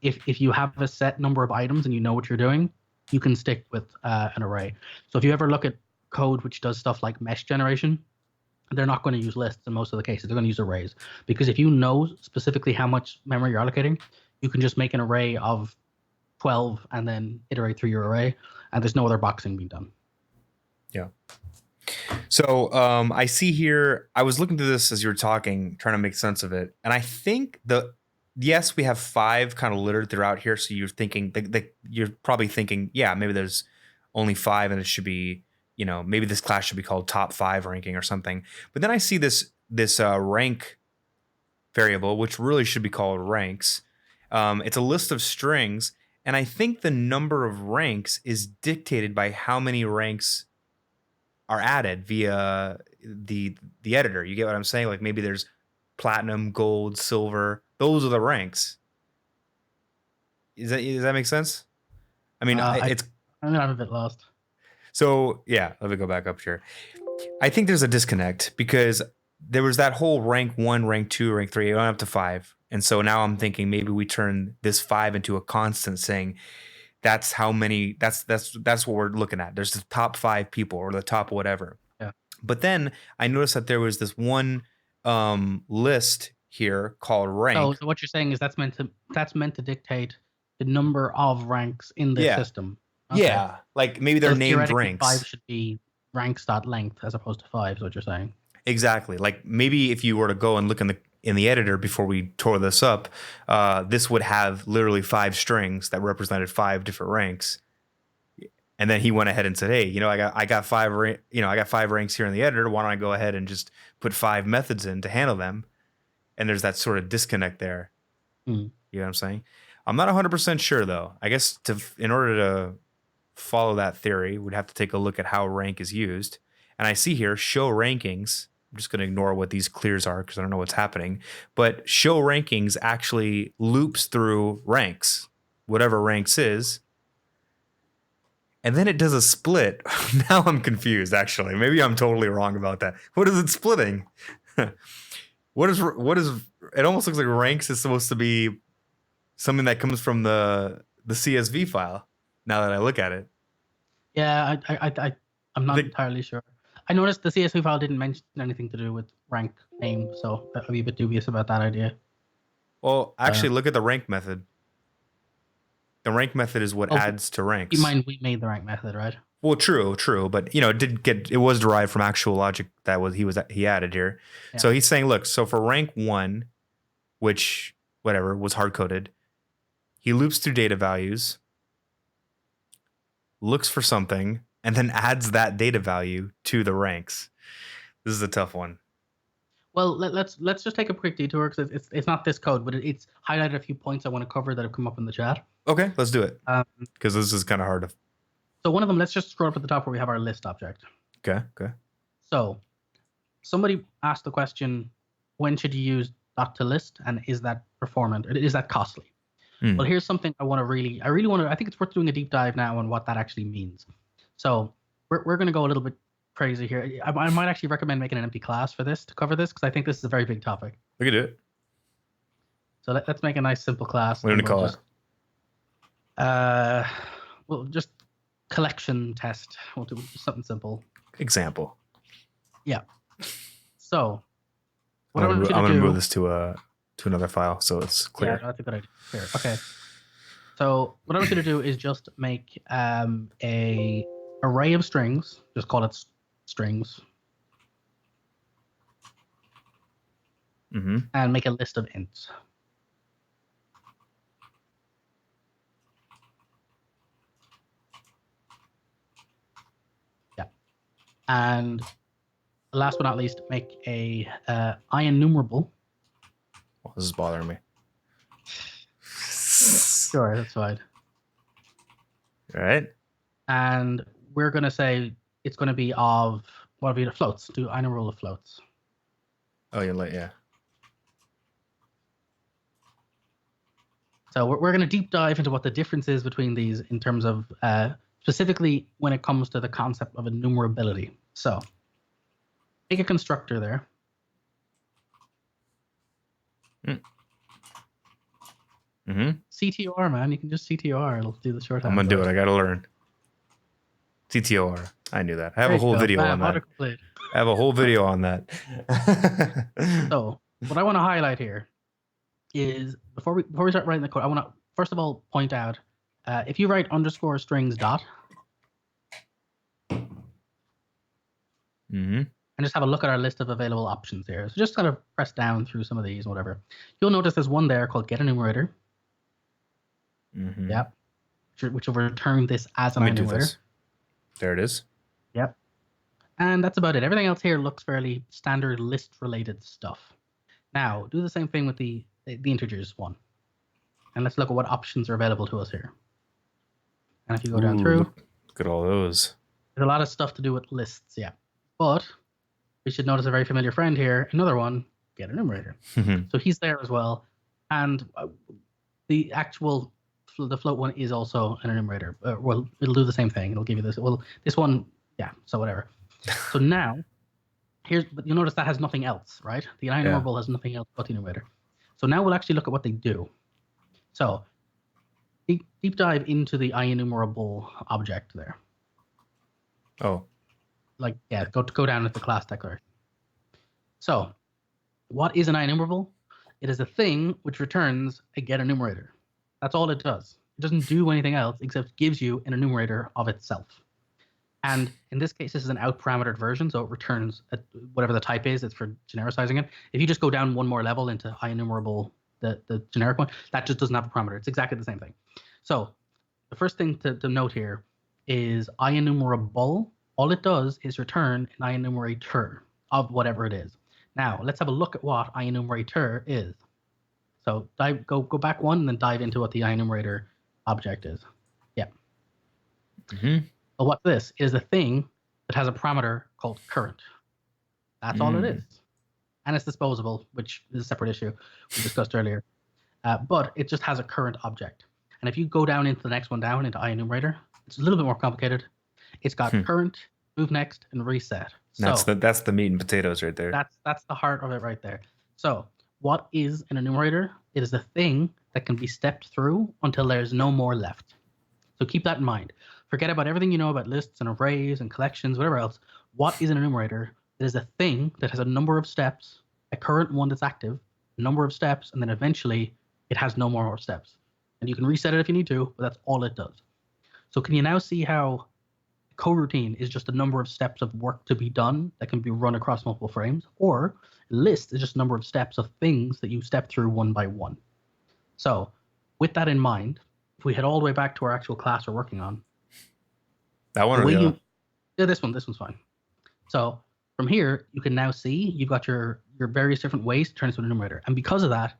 [SPEAKER 2] if you have a set number of items and you know what you're doing, you can stick with an array. So if you ever look at code which does stuff like mesh generation, they're not going to use lists in most of the cases. They're going to use arrays, because if you know specifically how much memory you're allocating, you can just make an array of 12 and then iterate through your array, and there's no other boxing being done.
[SPEAKER 1] Yeah. So I see here, I was looking through this as you were talking, trying to make sense of it. And I think yes, we have 5 kind of littered throughout here. So you're thinking, you're probably thinking, yeah, maybe there's only 5 and it should be, maybe this class should be called top 5 ranking or something. But then I see this rank variable, which really should be called ranks. It's a list of strings. And I think the number of ranks is dictated by how many ranks are added via the editor. You get what I'm saying? Like, maybe there's platinum, gold, silver. Those are the ranks. Does that make sense? I mean, I'm
[SPEAKER 2] a bit lost.
[SPEAKER 1] So yeah, let me go back up here. I think there's a disconnect, because there was that whole rank 1, rank 2, rank 3, on up to 5. And so now I'm thinking maybe we turn this 5 into a constant, saying that's how many, that's what we're looking at. There's the top 5 people, or the top whatever.
[SPEAKER 2] Yeah.
[SPEAKER 1] But then I noticed that there was this one list here called rank.
[SPEAKER 2] So what you're saying is that's meant to dictate the number of ranks in the system.
[SPEAKER 1] Okay. Yeah, like maybe they're named ranks.
[SPEAKER 2] 5 should be ranks.length as opposed to 5, is what you're saying.
[SPEAKER 1] Exactly. Like, maybe if you were to go and look in the editor before we tore this up, this would have literally 5 strings that represented 5 different ranks. And then he went ahead and said, "Hey, I got 5 ranks here in the editor. Why don't I go ahead and just put 5 methods in to handle them?" And there's that sort of disconnect there. You know what I'm saying? I'm not 100% sure, though. I guess in order to follow that theory, we'd have to take a look at how rank is used. And I see here, show rankings. I'm just going to ignore what these clears are because I don't know what's happening. But show rankings actually loops through ranks, whatever ranks is. And then it does a split. Now I'm confused, actually. Maybe I'm totally wrong about that. What is it splitting? What is it? Almost looks like ranks is supposed to be something that comes from the CSV file, now that I look at it.
[SPEAKER 2] Yeah, I'm not entirely sure. I noticed the CSV file didn't mention anything to do with rank name, so I'd be a bit dubious about that idea.
[SPEAKER 1] Well, actually, look at the rank method. The rank method is what adds to ranks.
[SPEAKER 2] You mind we made the rank method, right?
[SPEAKER 1] Well, true, but it was derived from actual logic that he added here. Yeah. So he's saying, look, so for rank 1, which whatever was hard coded, he loops through data values, looks for something, and then adds that data value to the ranks. This is a tough one.
[SPEAKER 2] Well, let's just take a quick detour, because it's not this code, but it's highlighted a few points I want to cover that have come up in the chat.
[SPEAKER 1] Okay, let's do it. Because this is kind of hard to.
[SPEAKER 2] So one of them, let's just scroll up at the top where we have our list object.
[SPEAKER 1] Okay.
[SPEAKER 2] So somebody asked the question, when should you use dot to list, and is that performant? Or is that costly? Well, here's something I think it's worth doing a deep dive now on what that actually means. So we're going to go a little bit crazy here. I might actually recommend making an empty class for this to cover this, because I think this is a very big topic.
[SPEAKER 1] We can do it.
[SPEAKER 2] So let's make a nice simple class.
[SPEAKER 1] What do you call it?
[SPEAKER 2] Well, just collection test. We'll do something simple.
[SPEAKER 1] Example.
[SPEAKER 2] Yeah. So what
[SPEAKER 1] I'm going to move this to another file so it's clear.
[SPEAKER 2] Yeah, that's a good idea. Clear. Okay. So what I want you to do is just make a array of strings. Just call it strings. And make a list of ints. Yeah. And last but not least, make a IEnumerable.
[SPEAKER 1] Well, this is bothering me.
[SPEAKER 2] Sure, that's fine.
[SPEAKER 1] All right.
[SPEAKER 2] And we're going to say it's going to be of, what will be the floats? Do IEnumerable of floats.
[SPEAKER 1] Oh, yeah.
[SPEAKER 2] So we're going to deep dive into what the difference is between these in terms of specifically when it comes to the concept of enumerability. So make a constructor there. CTOR, man. You can just CTOR. It'll do the shorthand.
[SPEAKER 1] I'm going to do it. I got to learn. CTOR. I knew that. I have a whole video on that. I have a whole video on that.
[SPEAKER 2] So what I want to highlight here is before we start writing the code, I want to first of all point out if you write underscore strings dot and just have a look at our list of available options here. So just kind of press down through some of these and whatever. You'll notice there's one there called get enumerator. Yep. Which will return this as an enumerator.
[SPEAKER 1] There it is.
[SPEAKER 2] Yep. And that's about it. Everything else here looks fairly standard list related stuff. Now do the same thing with the integers one. And let's look at what options are available to us here. And if you go down through,
[SPEAKER 1] look at all those.
[SPEAKER 2] There's a lot of stuff to do with lists, yeah. But we should notice a very familiar friend here. Another one, get enumerator. So he's there as well. And the float one is also an enumerator. Well, it'll do the same thing. It'll give you this. Well, this one, yeah, so whatever. So now, but you'll notice that has nothing else, right? The IEnumerable has nothing else but the enumerator. So now we'll actually look at what they do. So deep dive into the IEnumerable object there.
[SPEAKER 1] Oh.
[SPEAKER 2] Like, yeah, go down at the class declaration. So what is an IEnumerable? It is a thing which returns a get enumerator. That's all it does. It doesn't do anything else except gives you an enumerator of itself. And in this case, this is an out-parametered version, so it returns whatever the type is. It's for genericizing it. If you just go down one more level into IEnumerable, the generic one, that just doesn't have a parameter. It's exactly the same thing. So the first thing to note here is IEnumerable. All it does is return an IEnumerator of whatever it is. Now, let's have a look at what IEnumerator is. So go back one and then dive into what the IEnumerator object is. Yeah. But what this is a thing that has a parameter called current. That's all it is. And it's disposable, which is a separate issue we discussed earlier. But it just has a current object. And if you go down into the next one down into IEnumerator, it's a little bit more complicated. It's got current, move next, and reset. So
[SPEAKER 1] that's the meat and potatoes right there.
[SPEAKER 2] That's the heart of it right there. So what is an enumerator? It is a thing that can be stepped through until there's no more left. So keep that in mind. Forget about everything you know about lists and arrays and collections, whatever else. What is an enumerator? It is a thing that has a number of steps, a current one that's active, a number of steps, and then eventually it has no more steps. And you can reset it if you need to, but that's all it does. So can you now see how coroutine is just a number of steps of work to be done that can be run across multiple frames, or a list is just a number of steps of things that you step through one by one. So with that in mind, if we head all the way back to our actual class we're working on,
[SPEAKER 1] that one or the other?
[SPEAKER 2] Yeah, this one's fine. So from here, you can now see you've got your various different ways to turn into an enumerator. And because of that,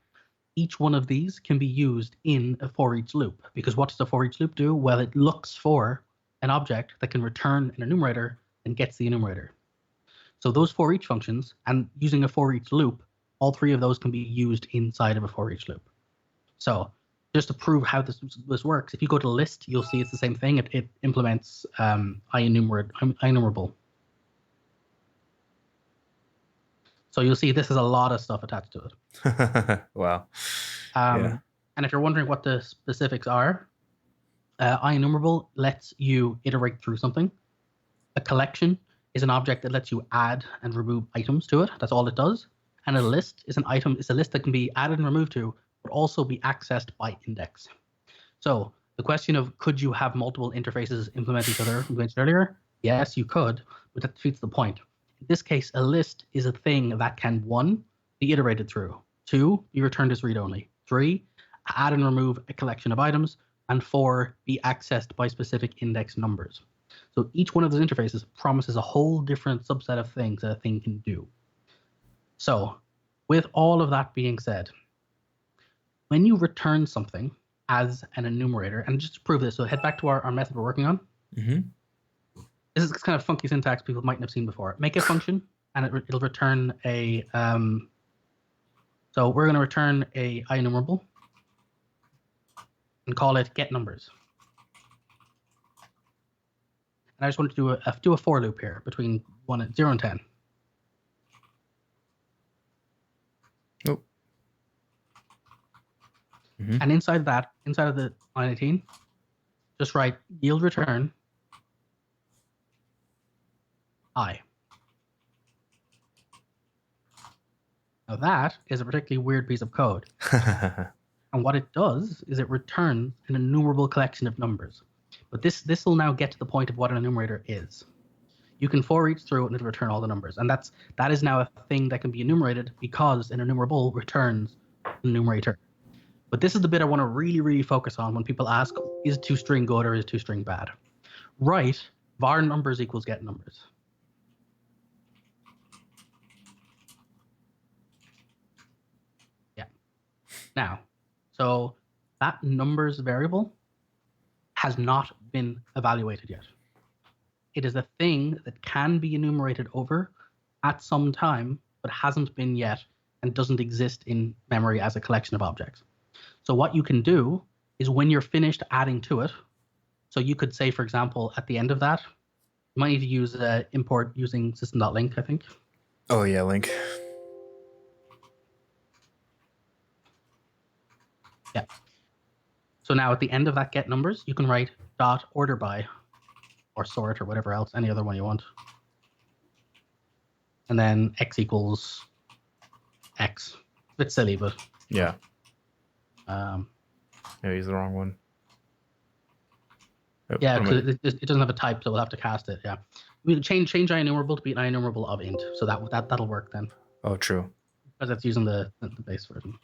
[SPEAKER 2] each one of these can be used in a for each loop. Because what does the for each loop do? Well, it looks for an object that can return an enumerator and gets the enumerator. So those for each functions, and using a for each loop, all three of those can be used inside of a for each loop. So just to prove how this works, if you go to list, you'll see it's the same thing. It implements IEnumerable. So you'll see this has a lot of stuff attached to it.
[SPEAKER 1] Wow.
[SPEAKER 2] And if you're wondering what the specifics are, IEnumerable lets you iterate through something. A collection is an object that lets you add and remove items to it. That's all it does. And a list is a list that can be added and removed to, but also be accessed by index. So the question of could you have multiple interfaces implement each other, we mentioned earlier? Yes, you could, but that defeats the point. In this case, a list is a thing that can, 1, be iterated through, 2, be returned as read-only, 3, add and remove a collection of items, and 4, be accessed by specific index numbers. So each one of those interfaces promises a whole different subset of things that a thing can do. So with all of that being said, when you return something as an enumerator, and just to prove this, so head back to our method we're working on.
[SPEAKER 1] Mm-hmm.
[SPEAKER 2] This is kind of funky syntax people mightn't have seen before. Make a function, and it'll return a. So we're going to return a IEnumerable and call it getNumbers. And I just want to do a for loop here between 0 and 10.
[SPEAKER 1] Oh. Mm-hmm.
[SPEAKER 2] And inside of the line 18, just write yield return I. Now that is a particularly weird piece of code. And what it does is it returns an enumerable collection of numbers. But this will now get to the point of what an enumerator is. You can for each through and it'll return all the numbers. And that is now a thing that can be enumerated because an enumerable returns an enumerator. But this is the bit I want to really, really focus on when people ask, is toString good or is toString bad? Write var numbers equals get numbers. Yeah. Now, so that numbers variable has not been evaluated yet. It is a thing that can be enumerated over at some time, but hasn't been yet and doesn't exist in memory as a collection of objects. So what you can do is when you're finished adding to it, so you could say, for example, at the end of that, you might need to use import using system.link, I think.
[SPEAKER 1] Oh, yeah, link.
[SPEAKER 2] Yeah. So now at the end of that get numbers, you can write dot order by or sort or whatever else, any other one you want. And then x equals x. A bit silly, but
[SPEAKER 1] yeah. Maybe he's the wrong one. Oh,
[SPEAKER 2] yeah, because it doesn't have a type, so we'll have to cast it. Yeah, we'll change IEnumerable to be an IEnumerable of int, so that'll work then.
[SPEAKER 1] Oh, true.
[SPEAKER 2] Because that's using the base version.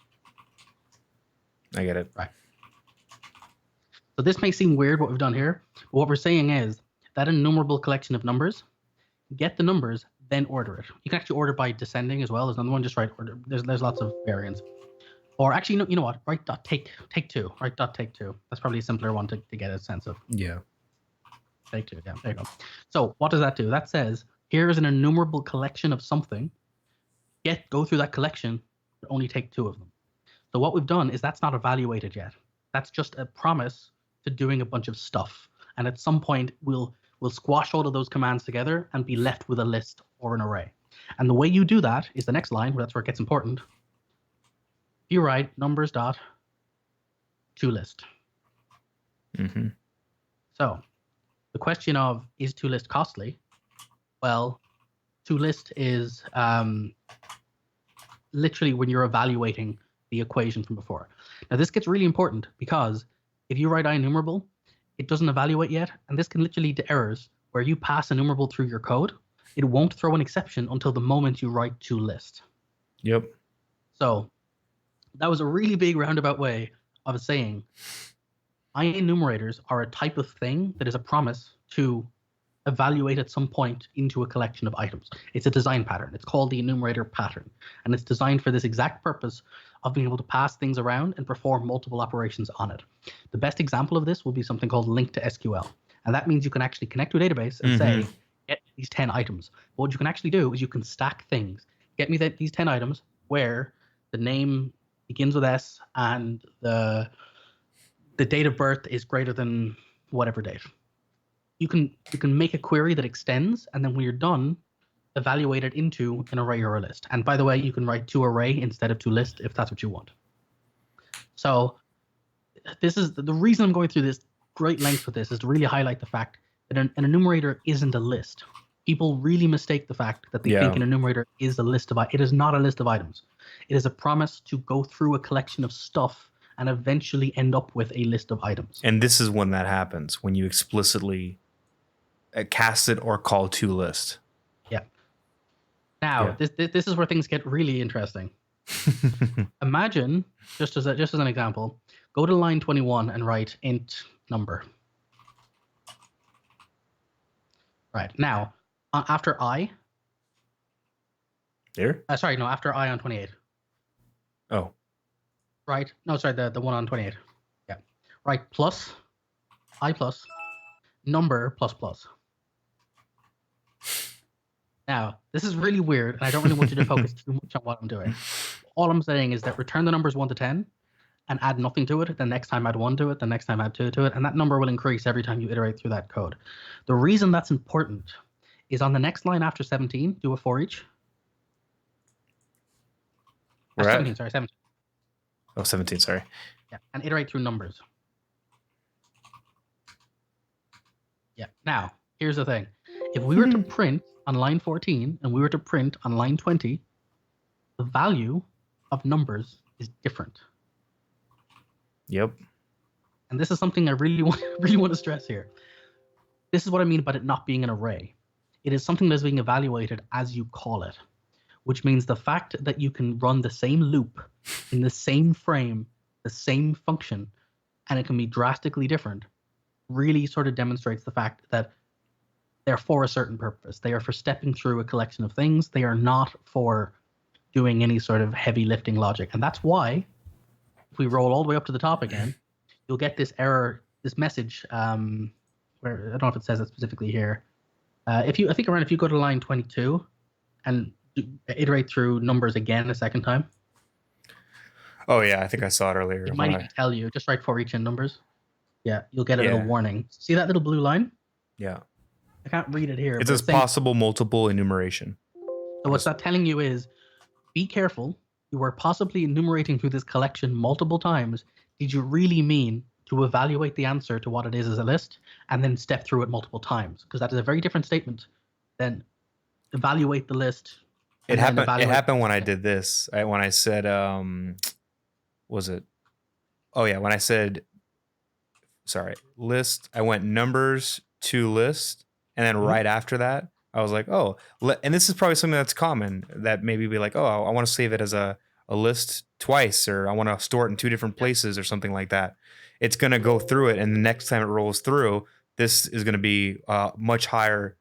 [SPEAKER 1] I get it.
[SPEAKER 2] Right. So this may seem weird what we've done here, but what we're saying is that enumerable collection of numbers, get the numbers, then order it. You can actually order by descending as well. There's another one, just write order. There's lots of variants. Or actually, you know what? Write dot take two. Write dot take two. That's probably a simpler one to get a sense of.
[SPEAKER 1] Yeah.
[SPEAKER 2] Take two. Yeah, there you go. So what does that do? That says here is an enumerable collection of something. Go through that collection, but only take 2 of them. So what we've done is that's not evaluated yet. That's just a promise to doing a bunch of stuff. And at some point, we'll squash all of those commands together and be left with a list or an array. And the way you do that is the next line, where that's where it gets important. You write numbers dot toList.
[SPEAKER 1] Mm-hmm.
[SPEAKER 2] So the question of is toList costly? Well, toList is literally when you're evaluating the equation from before. Now this gets really important because if you write IEnumerable, it doesn't evaluate yet, and this can literally lead to errors where you pass enumerable through your code. It won't throw an exception until the moment you write toList.
[SPEAKER 1] Yep.
[SPEAKER 2] So that was a really big roundabout way of saying IEnumerators are a type of thing that is a promise to evaluate at some point into a collection of items. It's a design pattern. It's called the enumerator pattern, and it's designed for this exact purpose of being able to pass things around and perform multiple operations on it. The best example of this will be something called link to SQL, and that means you can actually connect to a database and say, get these 10 items. But what you can actually do is you can stack things. Get me these 10 items where the name begins with S and the date of birth is greater than whatever date. You can make a query that extends, and then when you're done, evaluate it into an array or a list. And by the way, you can write to array instead of to list if that's what you want. So this is the reason I'm going through this great length with this, is to really highlight the fact that an enumerator isn't a list. People really mistake the fact that they think an enumerator is a list of items. It is not a list of items. It is a promise to go through a collection of stuff and eventually end up with a list of items.
[SPEAKER 1] And this is when that happens, when you explicitly cast it or call to list.
[SPEAKER 2] Yeah. Now, this is where things get really interesting. Imagine, just as an example, go to line 21 and write int number. Right. Now, after I.
[SPEAKER 1] There?
[SPEAKER 2] Sorry, no, after I on 28.
[SPEAKER 1] Oh.
[SPEAKER 2] Right. No, sorry, the one on 28. Yeah. Right. Plus, I plus, number plus plus. Now, this is really weird, and I don't really want you to focus too much on what I'm doing. All I'm saying is that return the numbers 1 to 10 and add nothing to it. The next time add 1 to it, the next time add 2 to it, and that number will increase every time you iterate through that code. The reason that's important is on the next line after 17, do a for each. 17, sorry, 17.
[SPEAKER 1] Oh, 17, sorry.
[SPEAKER 2] Yeah, and iterate through numbers. Yeah, now, here's the thing. If we were to print on line 14 and we were to print on line 20, the value of numbers is different.
[SPEAKER 1] Yep.
[SPEAKER 2] And this is something I really want to stress here. This is what I mean about it not being an array. It is something that's being evaluated as you call it, which means the fact that you can run the same loop in the same frame, the same function, and it can be drastically different, really sort of demonstrates the fact that they're for a certain purpose. They are for stepping through a collection of things. They are not for doing any sort of heavy lifting logic. And that's why, if we roll all the way up to the top again, you'll get this error, this message, where I don't know if it says it specifically here. If you go to line 22 and iterate through numbers again a second time.
[SPEAKER 1] Oh yeah, I think I saw it earlier.
[SPEAKER 2] It might even tell you, just write for each in numbers. Yeah, you'll get a little warning. See that little blue line?
[SPEAKER 1] Yeah. I
[SPEAKER 2] can't read it here.
[SPEAKER 1] It says possible multiple enumeration.
[SPEAKER 2] So what's that telling you is, be careful. You are possibly enumerating through this collection multiple times. Did you really mean to evaluate the answer to what it is as a list and then step through it multiple times? Because that is a very different statement than evaluate the list.
[SPEAKER 1] It happened when I did this. When I said, was it? Oh yeah, when I said, sorry, list. I went numbers to list, and then right after that, I was like, oh, and this is probably something that's common, that maybe be like, oh, I want to save it as a list twice, or I want to store it in 2 different places or something like that. It's going to go through it, and the next time it rolls through, this is going to be a much higher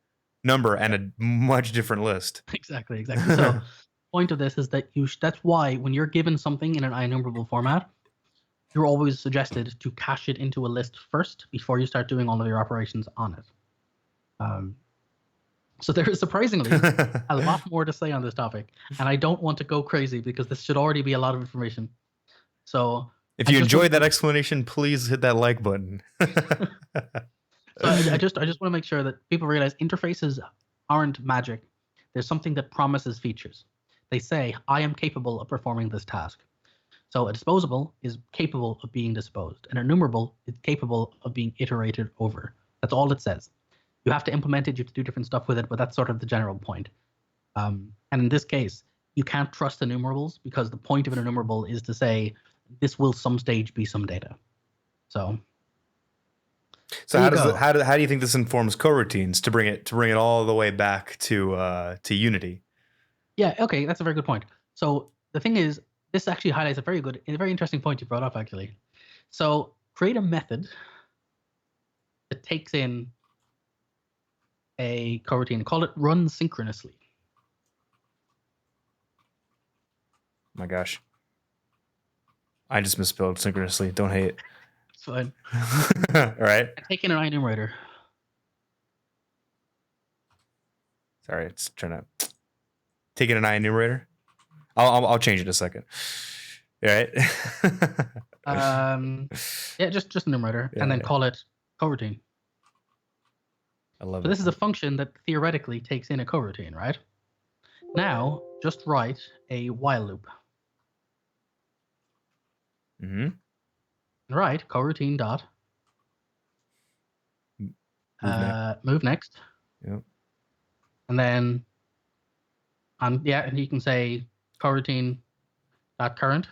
[SPEAKER 1] number and a much different list.
[SPEAKER 2] Exactly. So point of this is that that's why when you're given something in an IEnumerable format, you're always suggested to cache it into a list first before you start doing all of your operations on it. So there is surprisingly a lot more to say on this topic, and I don't want to go crazy because this should already be a lot of information. So
[SPEAKER 1] if you enjoyed that explanation, please hit that like button.
[SPEAKER 2] So I just want to make sure that people realize interfaces aren't magic. There's something that promises features. They say, I am capable of performing this task. So a disposable is capable of being disposed. An enumerable is capable of being iterated over. That's all it says. You have to implement it. You have to do different stuff with it, but that's sort of the general point. And in this case, you can't trust enumerables because the point of an enumerable is to say this will some stage be some data. So
[SPEAKER 1] how do you think this informs coroutines to bring it all the way back to Unity?
[SPEAKER 2] Yeah, okay, that's a very good point. So the thing is, this actually highlights a very interesting point you brought up, actually. So create a method that takes in a coroutine, call it run synchronously.
[SPEAKER 1] My gosh. I just misspelled synchronously. Don't hate.
[SPEAKER 2] It's fine.
[SPEAKER 1] All right.
[SPEAKER 2] Take in an IEnumerator.
[SPEAKER 1] Sorry, it's trying to take it an IEnumerator. I'll change it in a second. All right.
[SPEAKER 2] Yeah, just enumerator, and then call it coroutine.
[SPEAKER 1] I love it.
[SPEAKER 2] So this is a function that theoretically takes in a coroutine, right? Now, just write a while loop.
[SPEAKER 1] Mm-hmm.
[SPEAKER 2] Write coroutine dot move next.
[SPEAKER 1] Yep.
[SPEAKER 2] And then, and you can say coroutine dot current,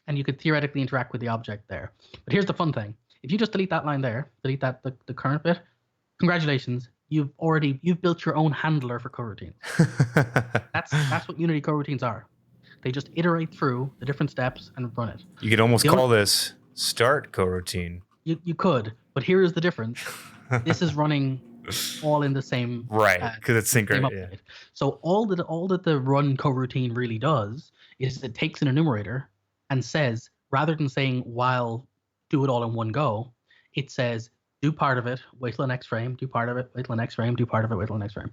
[SPEAKER 2] and you could theoretically interact with the object there. But here's the fun thing: if you just delete that line there, delete that the current bit, congratulations, you've built your own handler for coroutines. That's what Unity coroutines are. They just iterate through the different steps and run it.
[SPEAKER 1] You could almost call this start coroutine.
[SPEAKER 2] You could, but here is the difference. This is running all in the same
[SPEAKER 1] because it's synchronous. Yeah.
[SPEAKER 2] So all that the run coroutine really does is it takes an enumerator and says, rather than saying while do it all in one go, it says do part of it, wait till the next frame, do part of it, wait till the next frame, do part of it, wait till the next frame.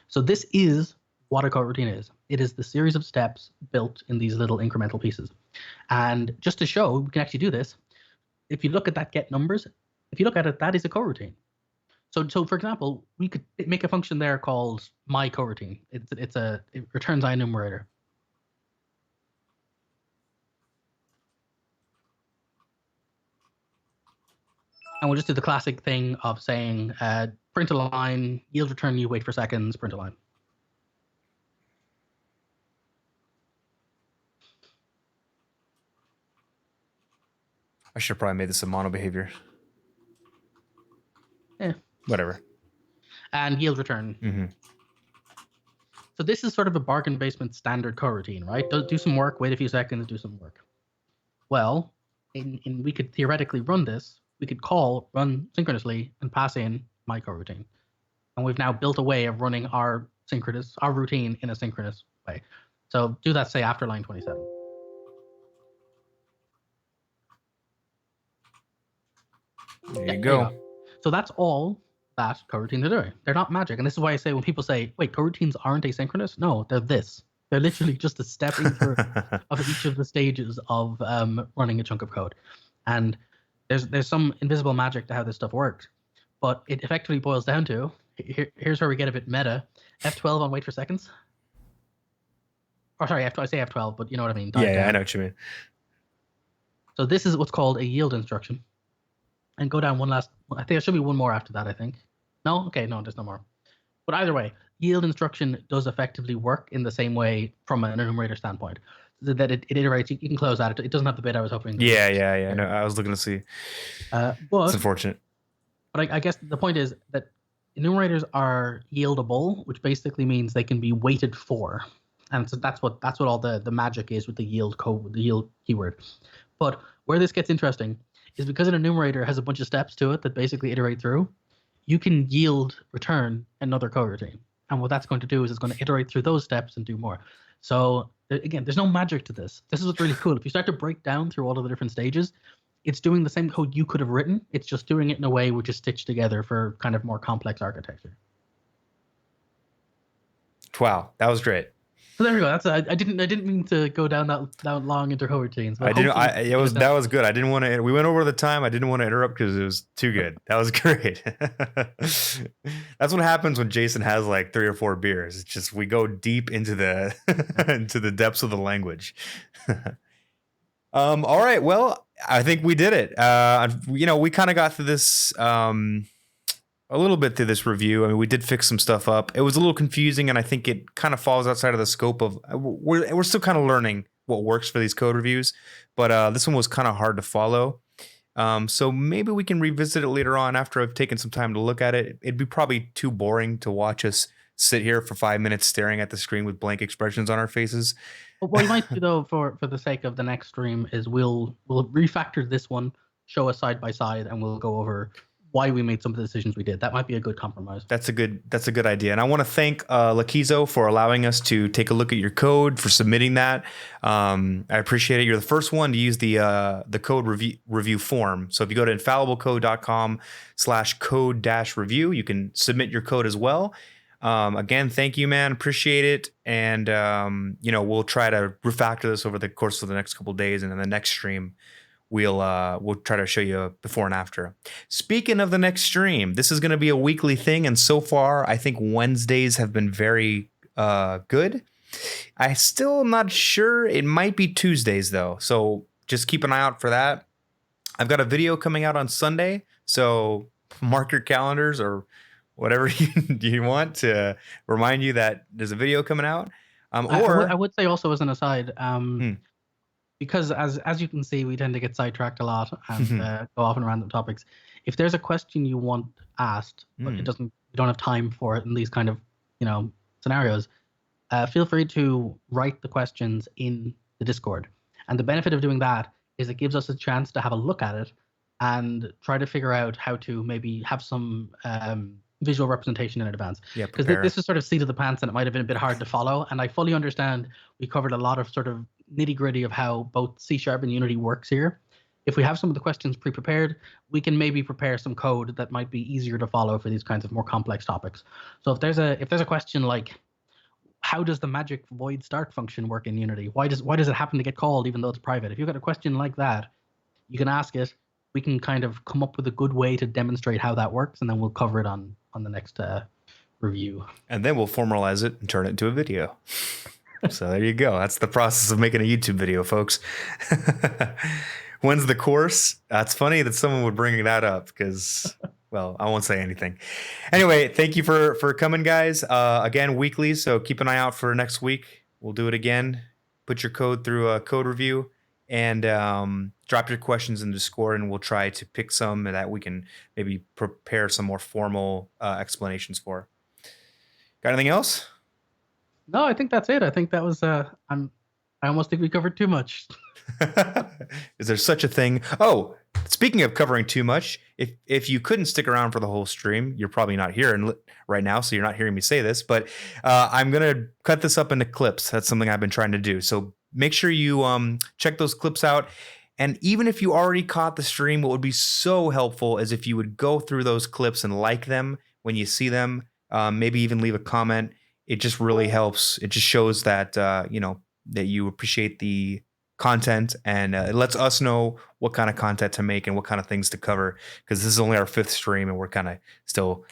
[SPEAKER 2] So this is what a coroutine is. It is the series of steps built in these little incremental pieces. And just to show we can actually do this, if you look at that get numbers, if you look at it, that is a coroutine. So for example, we could make a function there called my coroutine. It returns IEnumerator. And we'll just do the classic thing of saying print a line, yield return, you wait for seconds, print a line.
[SPEAKER 1] I should have probably made this a mono behavior.
[SPEAKER 2] Yeah.
[SPEAKER 1] Whatever.
[SPEAKER 2] And yield return.
[SPEAKER 1] Mm-hmm.
[SPEAKER 2] So this is sort of a bargain basement standard coroutine, right? Do some work, wait a few seconds, do some work. Well, we could theoretically run this. We could call run synchronously and pass in my coroutine. And we've now built a way of running our routine in a synchronous way. So do that, say, after line 27.
[SPEAKER 1] There you go.
[SPEAKER 2] So that's all that coroutines are doing. They're not magic. And this is why I say when people say, wait, coroutines aren't asynchronous? No, they're this. They're literally just a stepping through of each of the stages of running a chunk of code. And there's some invisible magic to how this stuff works. But it effectively boils down to, here's where we get a bit meta, F12 on wait for seconds. Or sorry, I say F12, but you know what I mean.
[SPEAKER 1] Yeah, I know what you mean.
[SPEAKER 2] So this is what's called a yield instruction. And go down one last, I think there should be one more after that, I think. No? Okay, no, there's no more. But either way, yield instruction does effectively work in the same way from an enumerator standpoint. That it iterates, you can close that. It doesn't have the bit I was hoping.
[SPEAKER 1] Yeah. No, I was looking to see.
[SPEAKER 2] But
[SPEAKER 1] it's unfortunate.
[SPEAKER 2] But I guess the point is that enumerators are yieldable, which basically means they can be waited for. And so that's what all the magic is with the yield code, the yield keyword. But where this gets interesting is because an enumerator has a bunch of steps to it that basically iterate through, you can yield return another coroutine. And what that's going to do is it's going to iterate through those steps and do more. So again, there's no magic to this. This is what's really cool. If you start to break down through all of the different stages, it's doing the same code you could have written. It's just doing it in a way which is stitched together for kind of more complex architecture.
[SPEAKER 1] Wow, that was great.
[SPEAKER 2] So there we go. I didn't mean to go down that long into coroutines.
[SPEAKER 1] That was good. I didn't want to. We went over the time. I didn't want to interrupt because it was too good. That was great. That's what happens when Jason has like 3 or 4 beers. It's just we go deep into the into the depths of the language. All right. Well, I think we did it. We kind of got through this. A little bit through this review. I mean, we did fix some stuff up. It was a little confusing, and I think it kind of falls outside of the scope of. We're still kind of learning what works for these code reviews, but this one was kind of hard to follow. So maybe we can revisit it later on after I've taken some time to look at it. It'd be probably too boring to watch us sit here for 5 minutes staring at the screen with blank expressions on our faces.
[SPEAKER 2] What we might do though, for the sake of the next stream, is we'll refactor this one, show us side by side, and we'll go over why we made some of the decisions we did. That might be a good compromise.
[SPEAKER 1] That's a good idea. And I want to thank Lakizo for allowing us to take a look at your code, for submitting that. I appreciate it. You're the first one to use the code review form. So if you go to infalliblecode.com/code-review, you can submit your code as well. Again, thank you, man. Appreciate it. And we'll try to refactor this over the course of the next couple of days, and in the next stream we'll try to show you a before and after. Speaking of the next stream, this is going to be a weekly thing, and so far I think Wednesdays have been very good. I still am not sure. It might be Tuesdays though, so just keep an eye out for that. I've got a video coming out on Sunday, so mark your calendars or whatever you want to remind you that there's a video coming out.
[SPEAKER 2] I would say also, as an aside, because as you can see, we tend to get sidetracked a lot and go off on random topics. If there's a question you want asked, but you don't have time for it in these kind of scenarios, feel free to write the questions in the Discord. And the benefit of doing that is it gives us a chance to have a look at it and try to figure out how to maybe have some visual representation in advance. Yeah, because this is sort of seat of the pants, and it might have been a bit hard to follow. And I fully understand we covered a lot of sort of nitty-gritty of how both C# and Unity works here. If we have some of the questions pre-prepared, we can maybe prepare some code that might be easier to follow for these kinds of more complex topics. So if there's a question like, how does the magic void start function work in Unity? Why does it happen to get called even though it's private? If you've got a question like that, you can ask it. We can kind of come up with a good way to demonstrate how that works, and then we'll cover it on the next review. And then we'll formalize it and turn it into a video. So there you go. That's the process of making a YouTube video, folks. When's the course? That's funny that someone would bring that up because, well, I won't say anything. Anyway, thank you for coming, guys. Again, weekly, so keep an eye out for next week. We'll do it again. Put your code through a code review. And drop your questions in Discord, and we'll try to pick some that we can maybe prepare some more formal explanations for. Got anything else? No, I think that's it. I think that was. I almost think we covered too much. Is there such a thing? Oh, speaking of covering too much, if you couldn't stick around for the whole stream, you're probably not here right now, so you're not hearing me say this. But I'm gonna cut this up into clips. That's something I've been trying to do. So make sure you check those clips out. And even if you already caught the stream, what would be so helpful is if you would go through those clips and like them when you see them. Maybe even leave a comment. It just really helps. It just shows that that you appreciate the content, and it lets us know what kind of content to make and what kind of things to cover, because this is only our 5th stream and we're kind of still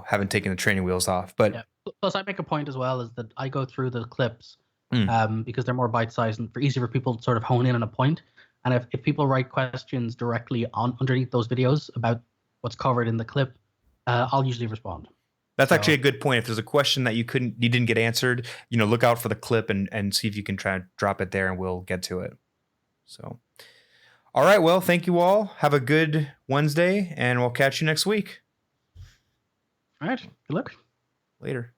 [SPEAKER 2] haven't taken the training wheels off. But yeah. Plus I make a point as well is that I go through the clips because they're more bite-sized and easy for people to sort of hone in on a point. And if people write questions directly underneath those videos about what's covered in the clip, I'll usually respond. That's actually a good point. If there's a question that you didn't get answered, look out for the clip and see if you can try to drop it there, and we'll get to it. So, all right. Well, thank you all. Have a good Wednesday, and we'll catch you next week. All right. Good luck. Later.